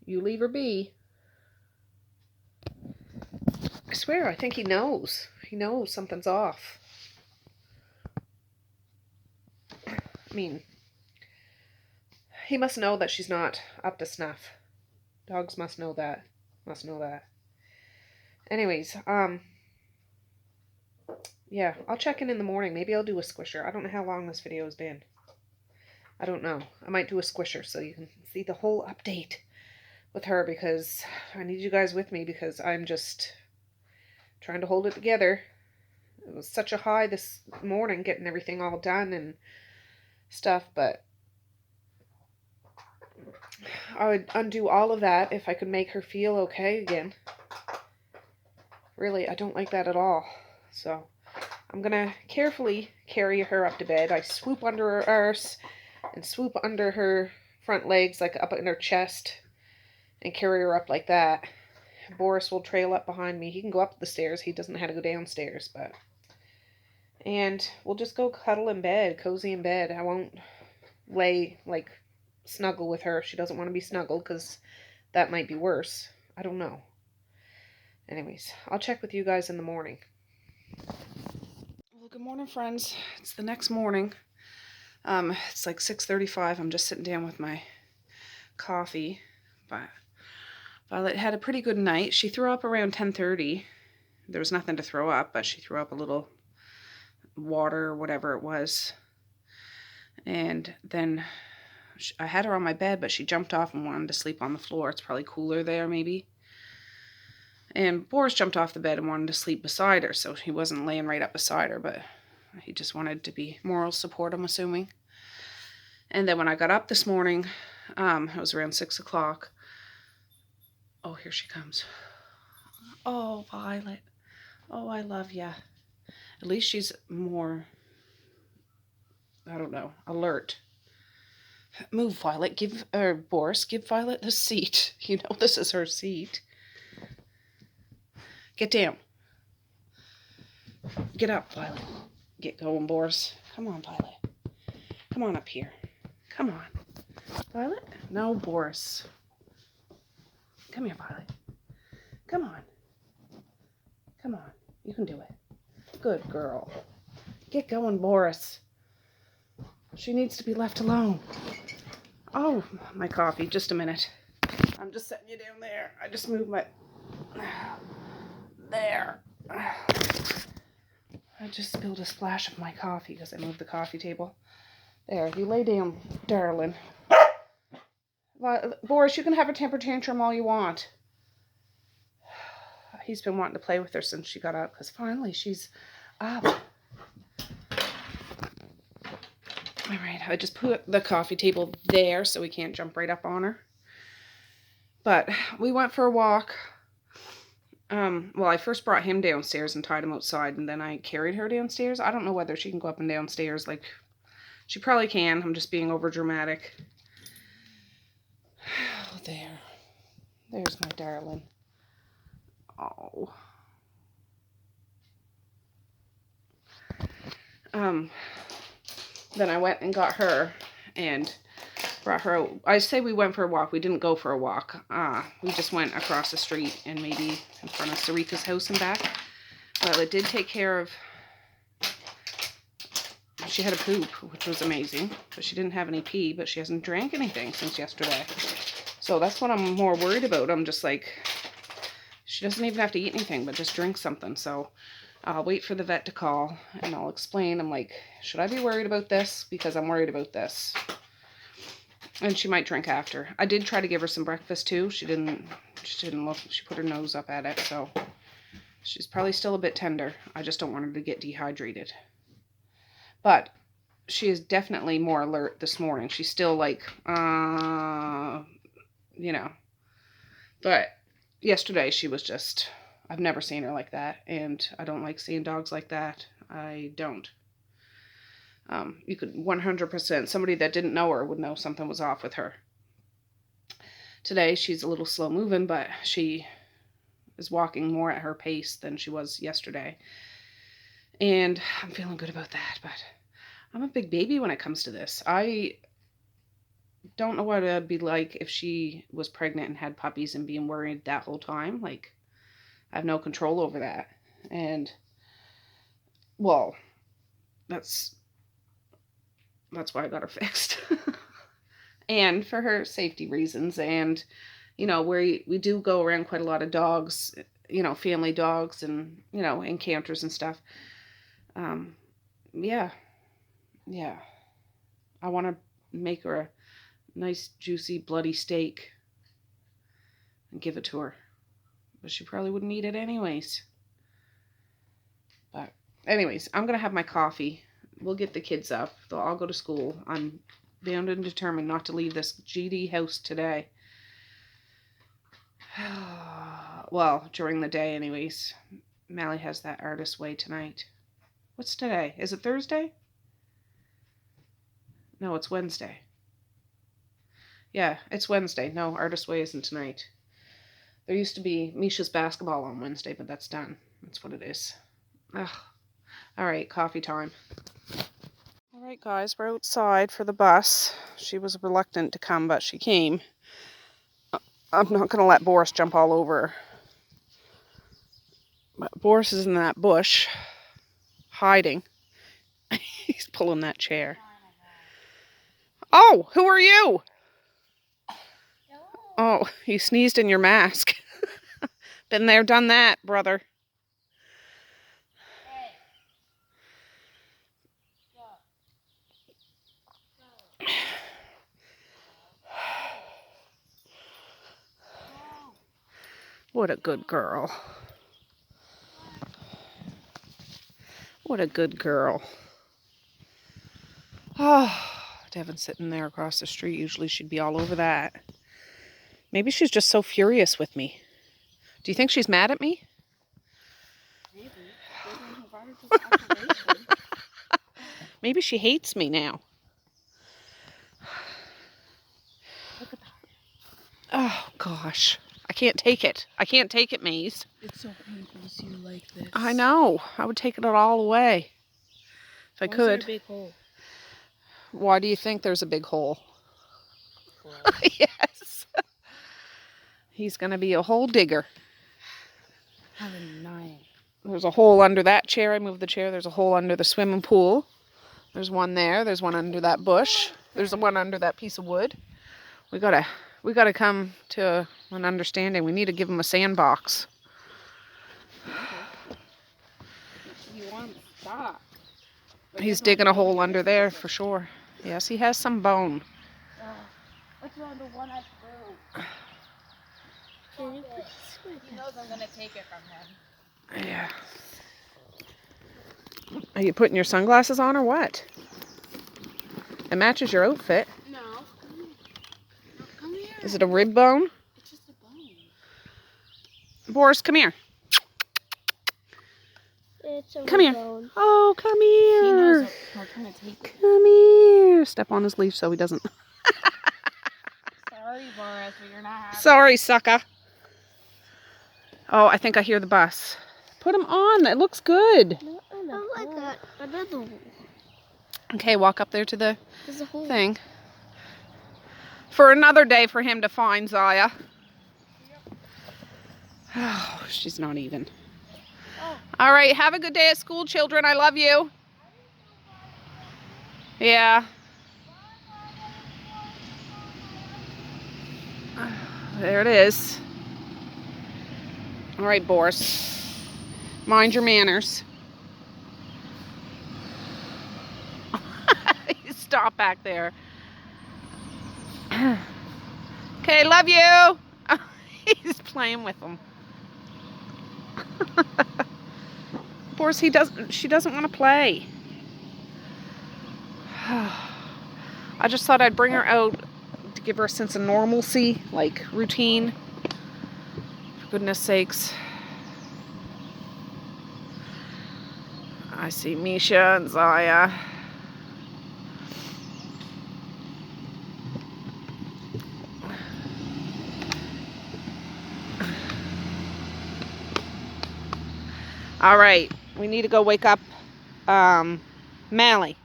You leave her be. I swear, I think he knows. He knows something's off. I mean, he must know that she's not up to snuff. Dogs must know that. Anyways, yeah, I'll check in the morning. Maybe I'll do a squisher. I don't know how long this video has been. I don't know. I might do a squisher so you can see the whole update with her because I need you guys with me because I'm just trying to hold it together. It was such a high this morning getting everything all done and stuff, but I would undo all of that if I could make her feel okay again. Really, I don't like that at all. So I'm gonna carefully carry her up to bed. I swoop under her arse and swoop under her front legs, like up in her chest, and carry her up like that. Boris will trail up behind me. He can go up the stairs. He doesn't know how to go downstairs, but... And we'll just go cuddle in bed, cozy in bed. I won't lay, like, snuggle with her if she doesn't want to be snuggled, because that might be worse. I don't know. Anyways, I'll check with you guys in the morning. Well, good morning, friends. It's the next morning. It's like 6:35. I'm just sitting down with my coffee. But Violet had a pretty good night. She threw up around 10:30. There was nothing to throw up, but she threw up a little water or whatever it was. And then I had her on my bed, but she jumped off and wanted to sleep on the floor. It's probably cooler there, maybe. And Boris jumped off the bed and wanted to sleep beside her, so he wasn't laying right up beside her, but he just wanted to be moral support, I'm assuming. And then when I got up this morning, it was around 6 o'clock. Oh, here she comes. Oh, Violet. Oh, I love ya. At least she's more, I don't know, alert. Move, Violet. Boris, give Violet the seat. You know this is her seat. Get down. Get up, Violet. Get going, Boris. Come on, Violet. Come on up here. Come on. Violet? No, Boris. Come here, Violet. Come on. Come on. You can do it. Good girl. Get going, Boris. She needs to be left alone. Oh, my coffee. Just a minute. I'm just setting you down there. I just moved my... There. I just spilled a splash of my coffee because I moved the coffee table. There, you lay down, darling. Boris, you can have a temper tantrum all you want. He's been wanting to play with her since she got up because finally she's up. Alright, I just put the coffee table there so we can't jump right up on her. But we went for a walk. Well, I first brought him downstairs and tied him outside, and then I carried her downstairs. I don't know whether she can go up and downstairs. Like, she probably can. I'm just being over dramatic. Oh, there. There's my darling. Oh. Then I went and got her and brought her out. I say we went for a walk. We didn't go for a walk. We just went across the street and maybe in front of Sarika's house and back. Well, it did take care of... She had a poop, which was amazing. But she didn't have any pee, but she hasn't drank anything since yesterday. So that's what I'm more worried about. I'm just like... She doesn't even have to eat anything, but just drink something. So I'll wait for the vet to call and I'll explain. I'm like, should I be worried about this? Because I'm worried about this. And she might drink after. I did try to give her some breakfast too. She didn't look. She put her nose up at it. So she's probably still a bit tender. I just don't want her to get dehydrated. But she is definitely more alert this morning. She's still like, you know. But yesterday she was just, I've never seen her like that. And I don't like seeing dogs like that. I don't. You could 100%, somebody that didn't know her would know something was off with her. Today, she's a little slow moving, but she is walking more at her pace than she was yesterday. And I'm feeling good about that, but I'm a big baby when it comes to this. I don't know what it would be like if she was pregnant and had puppies and being worried that whole time. Like, I have no control over that. And, well, that's why I got her fixed. And for her safety reasons. And, you know, we do go around quite a lot of dogs, you know, family dogs and, you know, encounters and stuff. Yeah. I want to make her a nice, juicy, bloody steak. and give it to her. But she probably wouldn't eat it anyways. But anyways, I'm going to have my coffee. We'll get the kids up. They'll all go to school. I'm bound and determined not to leave this GD house today. Well, during the day anyways. Mally has that artist way tonight. What's today? Is it Thursday? No, it's Wednesday. Yeah, it's Wednesday. No, artist way isn't tonight. There used to be Misha's basketball on Wednesday, but that's done. That's what it is. Ugh. All right, coffee time. All right, guys, we're outside for the bus. She was reluctant to come, but she came. I'm not going to let Boris jump all over her. But Boris is in that bush, hiding. He's pulling that chair. Oh, who are you? Oh, you sneezed in your mask. Been there, done that, brother. What a good girl. What a good girl. Oh, Devin's sitting there across the street. Usually she'd be all over that. Maybe she's just so furious with me. Do you think she's mad at me? Maybe. They don't have operation. Maybe she hates me now. Look at that. Oh, gosh. I can't take it. I can't take it, Maze. It's so painful to see you like this. I know. I would take it all away. If I Why is there could. a big hole? Why do you think there's a big hole? Yes. He's going to be a hole digger. How annoying. There's a hole under that chair. I moved the chair. There's a hole under the swimming pool. There's one there. There's one under that bush. There's one under that piece of wood. We gotta come to an understanding. We need to give him a sandbox. You want to stop. He's digging a hole under there for sure. Yes, he has some bone. What's on the one I threw? He knows I'm gonna take it from him. Yeah. Are you putting your sunglasses on or what? It matches your outfit. No. Come here. Is it a rib bone? It's just a bone. Boris, come here. It's a Come here. bone. Oh, come He here. knows I'm trying to take it. Come here. Step on his leash so he doesn't. Sorry, Boris, but you're not happy. Sorry, sucker. Oh, I think I hear the bus. Put him on. It looks good. No, I like that. Another one. Okay, walk up there to the There's a hole. thing. For another day for him to find Zaya. Oh, she's not even. Oh. All right, have a good day at school, children. I love you. Yeah. There it is. All right, Boris. Mind your manners. Stop back there. Okay, love you. He's playing with them. Boris, she doesn't want to play. I just thought I'd bring her out to give her a sense of normalcy, like routine. For goodness sakes. I see Misha and Zaya. All right, we need to go wake up Mally.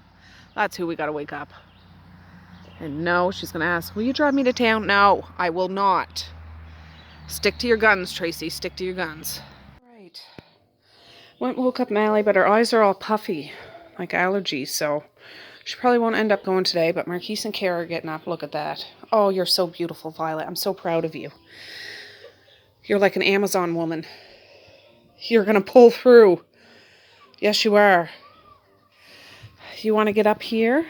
That's who we got to wake up. And no, she's going to ask, will you drive me to town? No, I will not. Stick to your guns, Tracey. Stick to your guns. Right. Woke up Mally, but her eyes are all puffy, like allergies, so she probably won't end up going today, but Marquise and Kara are getting up. Look at that. Oh, you're so beautiful, Violet. I'm so proud of you. You're like an Amazon woman. You're going to pull through. Yes, you are. You want to get up here?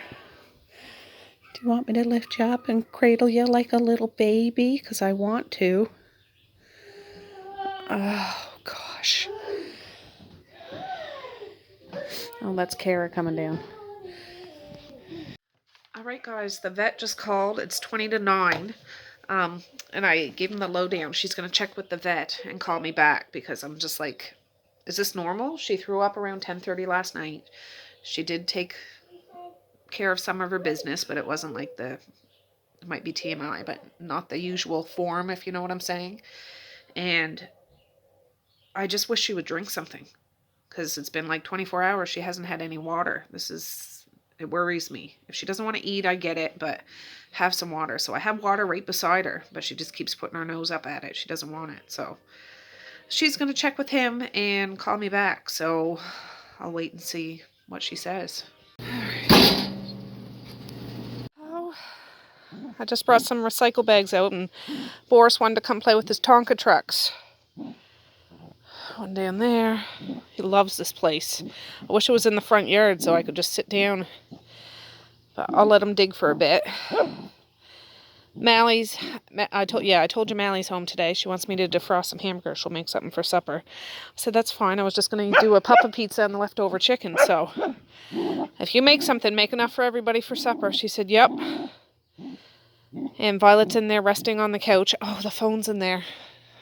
Do you want me to lift you up and cradle you like a little baby? Because I want to. Oh, gosh. Oh, that's Kara coming down. All right, guys, the vet just called. It's 20 to 9. And I gave him the lowdown. She's going to check with the vet and call me back because I'm just like, is this normal? She threw up around 10:30 last night. She did take care of some of her business, but it wasn't like it might be TMI, but not the usual form, if you know what I'm saying. And I just wish she would drink something because it's been like 24 hours. She hasn't had any water. It worries me. If she doesn't want to eat, I get it, but have some water. So I have water right beside her, but she just keeps putting her nose up at it. She doesn't want it. So she's going to check with him and call me back. So I'll wait and see what she says. Oh, I just brought some recycle bags out, and Boris wanted to come play with his Tonka trucks. One down there. He loves this place. I wish it was in the front yard so I could just sit down. But I'll let him dig for a bit. I told you Mally's home today. She wants me to defrost some hamburgers. She'll make something for supper. I said, that's fine. I was just going to do a puppa pizza and the leftover chicken. So if you make something, make enough for everybody for supper. She said, yep. And Violet's in there resting on the couch. Oh, the phone's in there.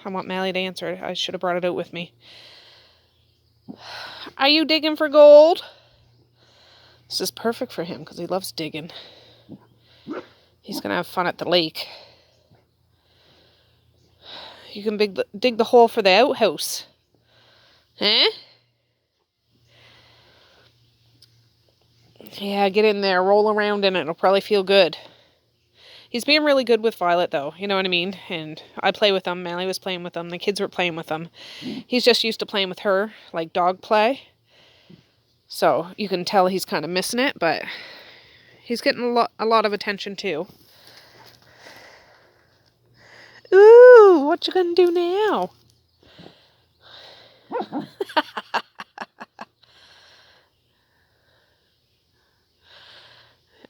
I want Mally to answer it. I should have brought it out with me. Are you digging for gold? This is perfect for him because he loves digging. He's going to have fun at the lake. You can dig the hole for the outhouse. Huh? Yeah, get in there. Roll around in it. It'll probably feel good. He's being really good with Violet, though. You know what I mean? And I play with him. Mally was playing with him. The kids were playing with him. He's just used to playing with her, like dog play. So you can tell he's kind of missing it, but he's getting a lot of attention, too. Ooh, what you gonna do now?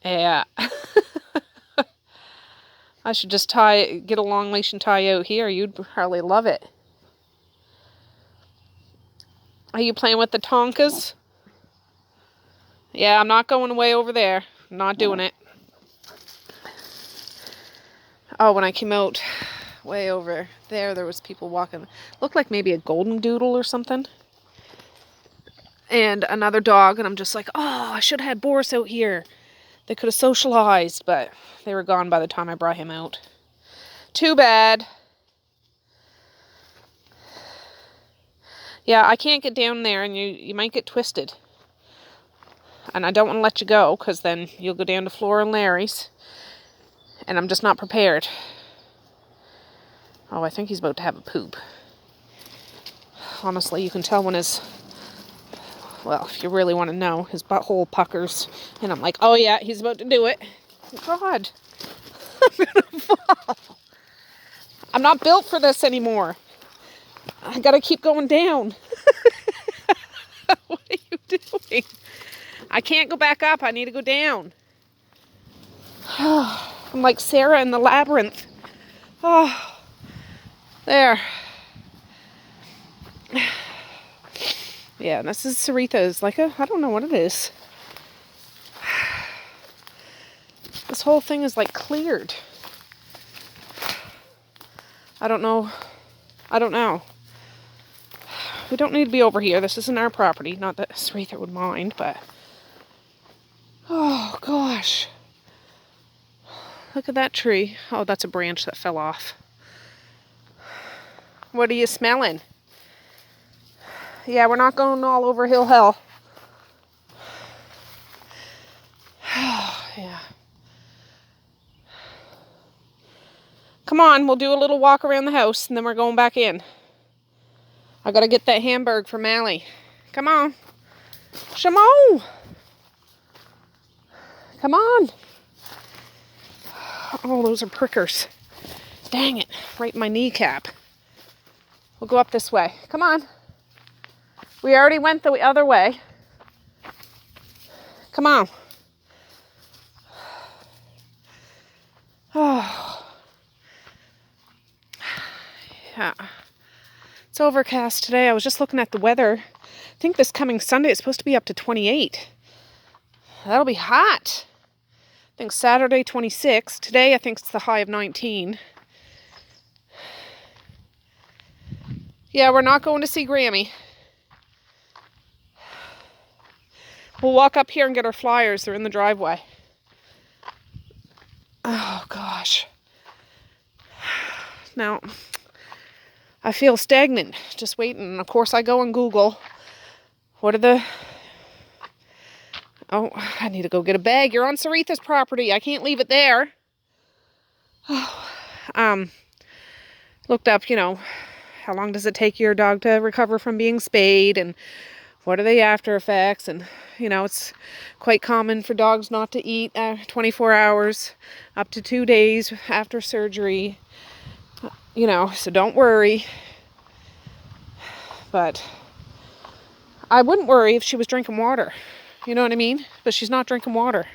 Yeah. I should just get a long leash and tie out here. You'd probably love it. Are you playing with the Tonkas? Yeah, I'm not going way over there. I'm not doing it. Oh, when I came out way over there was people walking. Looked like maybe a golden doodle or something. And another dog, and I'm just like, oh, I should have had Boris out here. They could have socialized, but they were gone by the time I brought him out. Too bad. Yeah, I can't get down there, and you might get twisted. And I don't want to let you go, because then you'll go down to Flora and Larry's. And I'm just not prepared. Oh, I think he's about to have a poop. Honestly, you can tell when well, if you really want to know, his butthole puckers. And I'm like, oh yeah, he's about to do it. God. I'm gonna fall. I'm not built for this anymore. I gotta keep going down. What are you doing? I can't go back up. I need to go down. I'm like Sarah in the labyrinth. Oh, there. Yeah, this is Sarita's. Like I don't know what it is. This whole thing is like cleared. I don't know. We don't need to be over here. This isn't our property. Not that Sarita would mind, but... Oh, gosh. Look at that tree. Oh, that's a branch that fell off. What are you smelling? Yeah, we're not going all over Hill Hill. Yeah. Come on, we'll do a little walk around the house, and then we're going back in. I gotta get that hamburger for Mally. Come on. Shimon. Come on. Oh, those are prickers. Dang it. Right in my kneecap. We'll go up this way. Come on. We already went the other way. Come on. Oh. Yeah. It's overcast today. I was just looking at the weather. I think this coming Sunday it's supposed to be up to 28. That'll be hot. I think Saturday 26. Today I think it's the high of 19. Yeah, we're not going to see Grammy. We'll walk up here and get our flyers. They're in the driveway. Oh, gosh. Now, I feel stagnant, just waiting. Of course, I go on Google. What are the... Oh, I need to go get a bag. You're on Saritha's property. I can't leave it there. Looked up, you know, how long does it take your dog to recover from being spayed, and what are the after effects, and you know, it's quite common for dogs not to eat 24 hours, up to 2 days after surgery, you know, so don't worry. But I wouldn't worry if she was drinking water, you know what I mean? But she's not drinking water.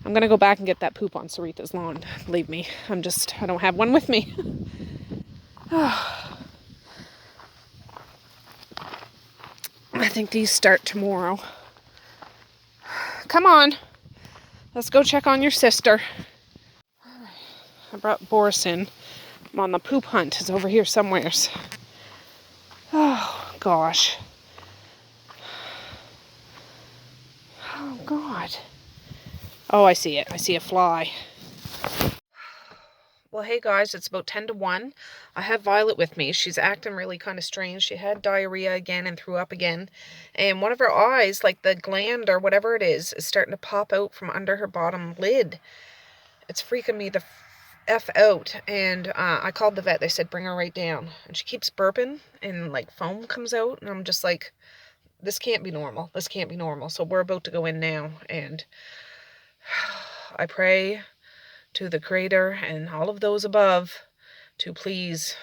I'm going to go back and get that poop on Saritha's lawn, believe me. I don't have one with me. I think these start tomorrow. Come on. Let's go check on your sister. I brought Boris in. I'm on the poop hunt. It's over here somewheres. Oh, gosh. Oh, God. Oh, I see it. I see a fly. Well, hey guys, it's about 10 to 1. I have Violet with me. She's acting really kind of strange. She had diarrhea again and threw up again. And one of her eyes, like the gland or whatever it is starting to pop out from under her bottom lid. It's freaking me the F out. And I called the vet. They said, bring her right down. And she keeps burping and like foam comes out. And I'm just like, this can't be normal. This can't be normal. So we're about to go in now. And I pray to the Creator and all of those above to please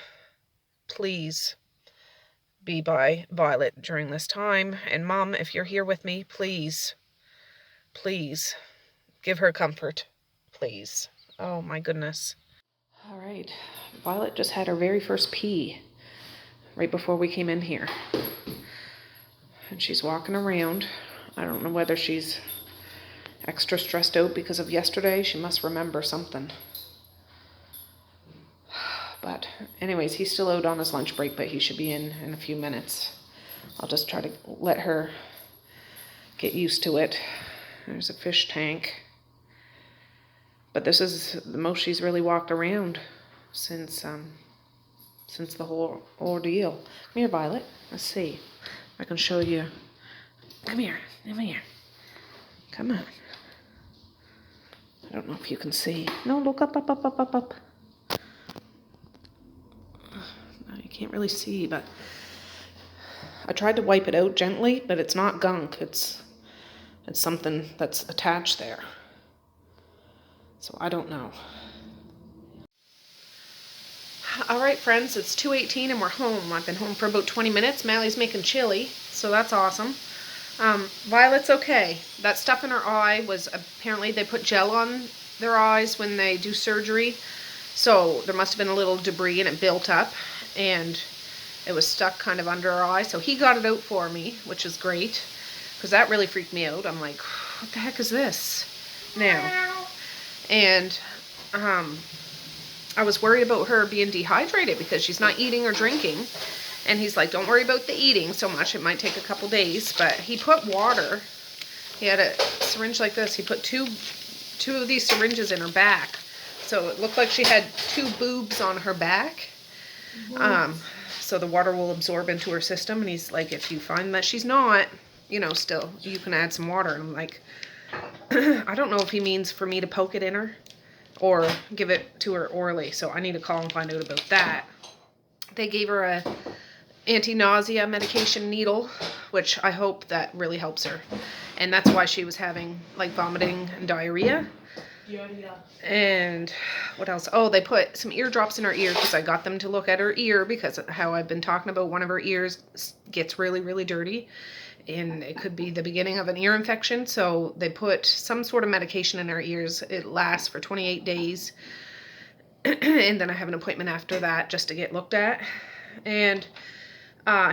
be by Violet during this time. And Mom, if you're here with me, please give her comfort, please. Oh my goodness. All right, Violet just had her very first pee right before we came in here. And she's walking around. I don't know whether she's extra stressed out because of yesterday. She must remember something. But anyways, he's still out on his lunch break, but he should be in a few minutes. I'll just try to let her get used to it. There's a fish tank. But this is the most she's really walked around since the whole ordeal. Come here, Violet. Let's see if I can show you. Come here. Come here. Come on. I don't know if you can see. No, look up. No, you can't really see, but I tried to wipe it out gently, but it's not gunk. It's something that's attached there. So I don't know. All right, friends, it's 2:18 and we're home. I've been home for about 20 minutes. Mally's making chili, so that's awesome. Violet's okay. That stuff in her eye was apparently they put gel on their eyes when they do surgery. So there must have been a little debris and it built up and it was stuck kind of under her eye. So he got it out for me, which is great because that really freaked me out. I'm like, what the heck is this now? And I was worried about her being dehydrated because she's not eating or drinking. And he's like, don't worry about the eating so much. It might take a couple days. But he put water. He had a syringe like this. He put two of these syringes in her back. So it looked like she had 2 boobs on her back. So the water will absorb into her system. And he's like, if you find that she's not, you know, still, you can add some water. And I'm like, I don't know if he means for me to poke it in her or give it to her orally. So I need to call and find out about that. They gave her a anti-nausea medication needle, which I hope that really helps her. And that's why she was having like vomiting and diarrhea. Yeah. And what else? Oh, they put some eardrops in her ear because I got them to look at her ear because how I've been talking about one of her ears gets really, really dirty. And it could be the beginning of an ear infection. So they put some sort of medication in her ears. It lasts for 28 days. And then I have an appointment after that just to get looked at. And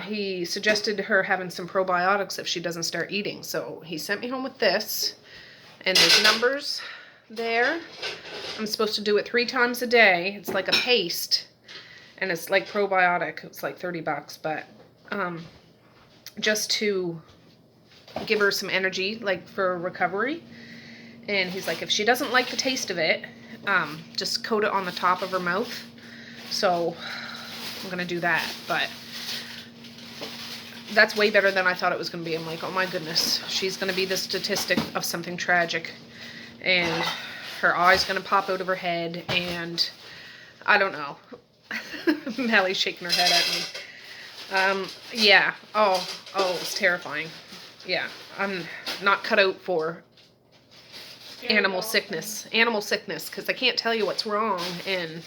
he suggested her having some probiotics if she doesn't start eating. So he sent me home with this, and there's numbers there. I'm supposed to do it 3 times a day. It's like a paste, and it's like probiotic. It's like $30, but just to give her some energy, like for recovery. And he's like, if she doesn't like the taste of it, just coat it on the top of her mouth. So I'm gonna do that, but that's way better than I thought it was gonna be. I'm like, oh my goodness, she's gonna be the statistic of something tragic, and her eye's gonna pop out of her head, and I don't know. Mally's shaking her head at me. Yeah. Oh, it's terrifying. Yeah, I'm not cut out for animal sickness, because I can't tell you what's wrong, and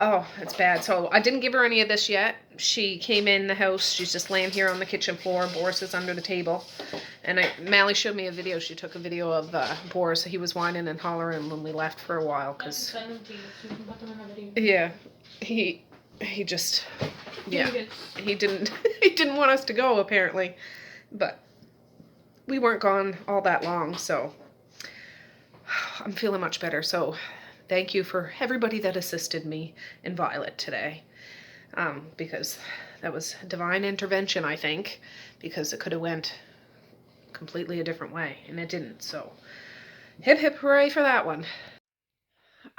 oh, it's bad. So I didn't give her any of this yet. She came in the house. She's just laying here on the kitchen floor. Boris is under the table. And Mally showed me a video. She took a video of Boris. He was whining and hollering when we left for a while. Cause, yeah, he just, yeah, he didn't want us to go, apparently. But we weren't gone all that long, so I'm feeling much better. So thank you for everybody that assisted me and Violet today, because that was divine intervention, I think, because it could have went completely a different way, and it didn't. So hip hip hooray for that one.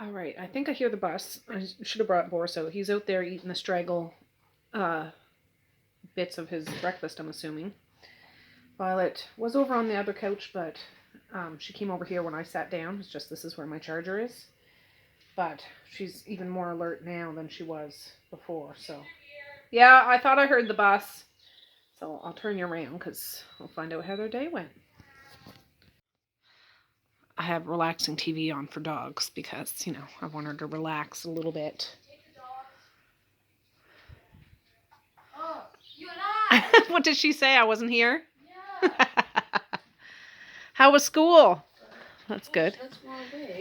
All right, I think I hear the bus. I should have brought Boris out. He's out there eating the straggle bits of his breakfast, I'm assuming. Violet was over on the other couch, but she came over here when I sat down. It's just this is where my charger is. But she's even more alert now than she was before, so. Yeah, I thought I heard the bus. So I'll turn you around because we'll find out how their day went. I have relaxing TV on for dogs because, you know, I want her to relax a little bit. Oh, you lied. What did she say? I wasn't here? Yeah. How was school? That's good.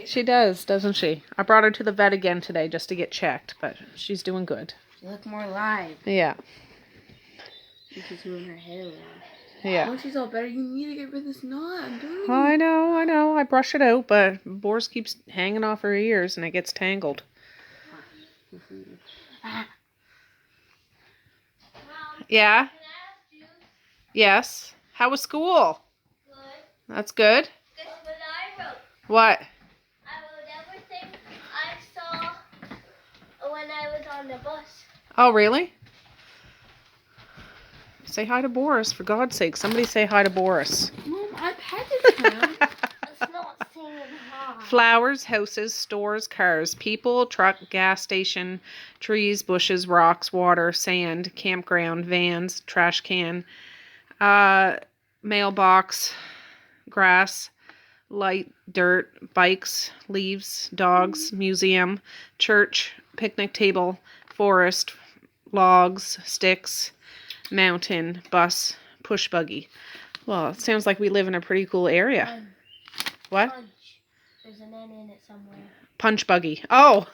She does, doesn't she? I brought her to the vet again today just to get checked, but she's doing good. She looked more alive. Yeah. She's moving her head around. Yeah. Oh, she's all better. You need to get rid of this knot. I'm doing it. I know. I brush it out, but Boris keeps hanging off her ears and it gets tangled. Yeah? Yes. How was school? Good. That's good. Guess what I wrote? What? I wrote everything I saw when I was on the bus. Oh, really? Say hi to Boris, for God's sake. Somebody say hi to Boris. Mom, I petted him. It's not saying hi. Flowers, houses, stores, cars, people, truck, gas station, trees, bushes, rocks, water, sand, campground, vans, trash can, mailbox, grass, light, dirt, bikes, leaves, dogs, museum, church, picnic table, forest, logs, sticks, mountain, bus, push buggy. Well, it sounds like we live in a pretty cool area. What? Punch. There's an N in it somewhere. Punch buggy. Oh.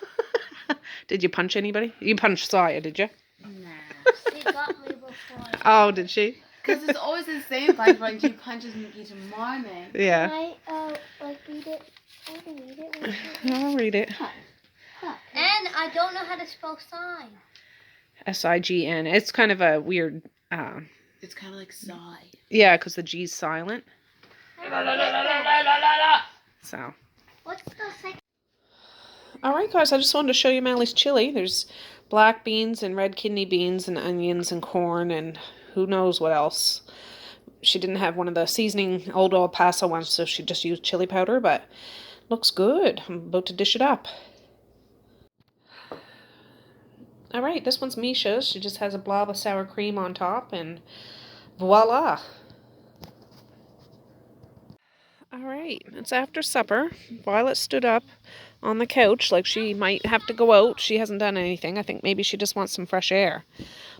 Did you punch anybody? You punched Saya, did you? Nah. She got me before. Oh, did she? Because it's always the same punch when she punches me to morning. Yeah. Can I, read it? I can read it. I'll read it. And I don't know how to spell sign. S-I-G-N. It's kind of a weird, It's kind of like sigh. yeah, because the G's silent. So. What's the second? Alright guys, I just wanted to show you Mally's chili. There's black beans and red kidney beans and onions and corn and who knows what else. She didn't have one of the seasoning Old El Paso ones, so she just used chili powder, but looks good. I'm about to dish it up. Alright, this one's Misha's. She just has a blob of sour cream on top, and voila! Alright, it's after supper. Violet stood up on the couch like she might have to go out. She hasn't done anything. I think maybe she just wants some fresh air.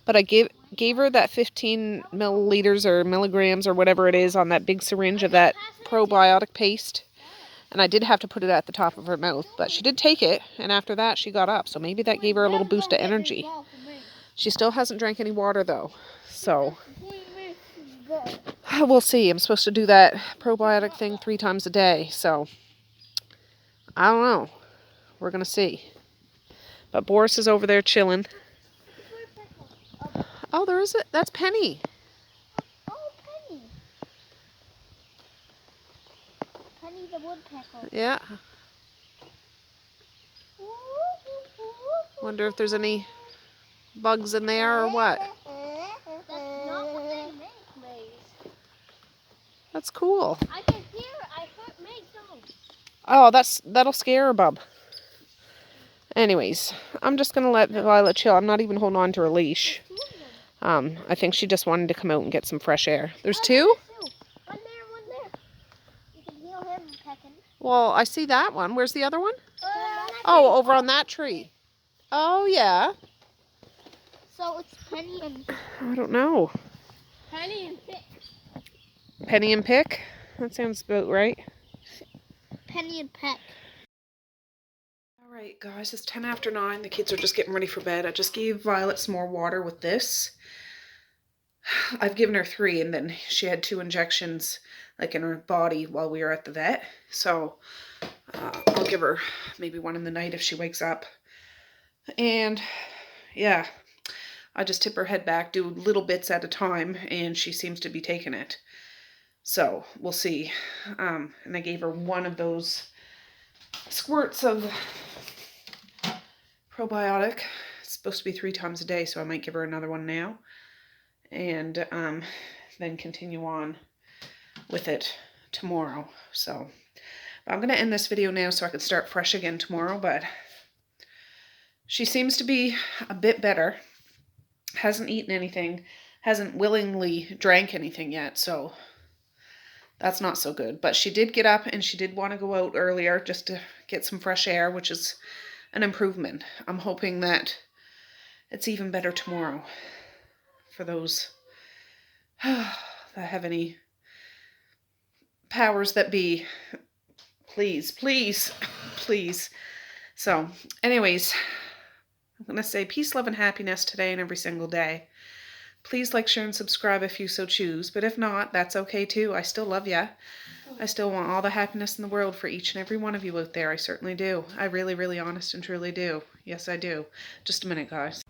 But I gave her that 15 milliliters or milligrams or whatever it is on that big syringe of that probiotic paste. And I did have to put it at the top of her mouth. But she did take it, and after that she got up. So maybe that gave her a little boost of energy. She still hasn't drank any water though, so we'll see. I'm supposed to do that probiotic thing 3 times a day, so I don't know. We're gonna see. But Boris is over there chilling. Oh, there is it. That's Penny. Oh, Penny. Penny the woodpecker. Yeah. Wonder if there's any bugs in there or what. That's not what they make, Maze. That's cool. I can hear. I heard Maze sounds. Oh, that'll scare her, bub. Anyways, I'm just gonna let Violet chill. I'm not even holding on to her leash. I think she just wanted to come out and get some fresh air. There's 2? One there. You can hear him pecking. Well, I see that one. Where's the other one? Oh, over on that tree. Oh, yeah. So it's Penny and I don't know. Pick. Penny and Pick? That sounds about right. Penny and Peck. Alright guys, it's 10 after 9. The kids are just getting ready for bed. I just gave Violet some more water with this. I've given her 3 and then she had 2 injections like in her body while we were at the vet. So I'll give her maybe 1 in the night if she wakes up. And yeah, I just tip her head back, do little bits at a time, and she seems to be taking it. So we'll see. And I gave her 1 of those squirts of probiotic. It's supposed to be 3 times a day, so I might give her another one now. And then continue on with it tomorrow. So I'm going to end this video now so I can start fresh again tomorrow. But she seems to be a bit better. Hasn't eaten anything. Hasn't willingly drank anything yet. So that's not so good. But she did get up and she did want to go out earlier just to get some fresh air, which is an improvement. I'm hoping that it's even better tomorrow for those that have any powers that be. Please, please, please. So, anyways, I'm going to say peace, love, and happiness today and every single day. Please like, share, and subscribe if you so choose. But if not, that's okay too. I still love ya. I still want all the happiness in the world for each and every one of you out there. I certainly do. I really, really honest and truly do. Yes, I do. Just a minute, guys.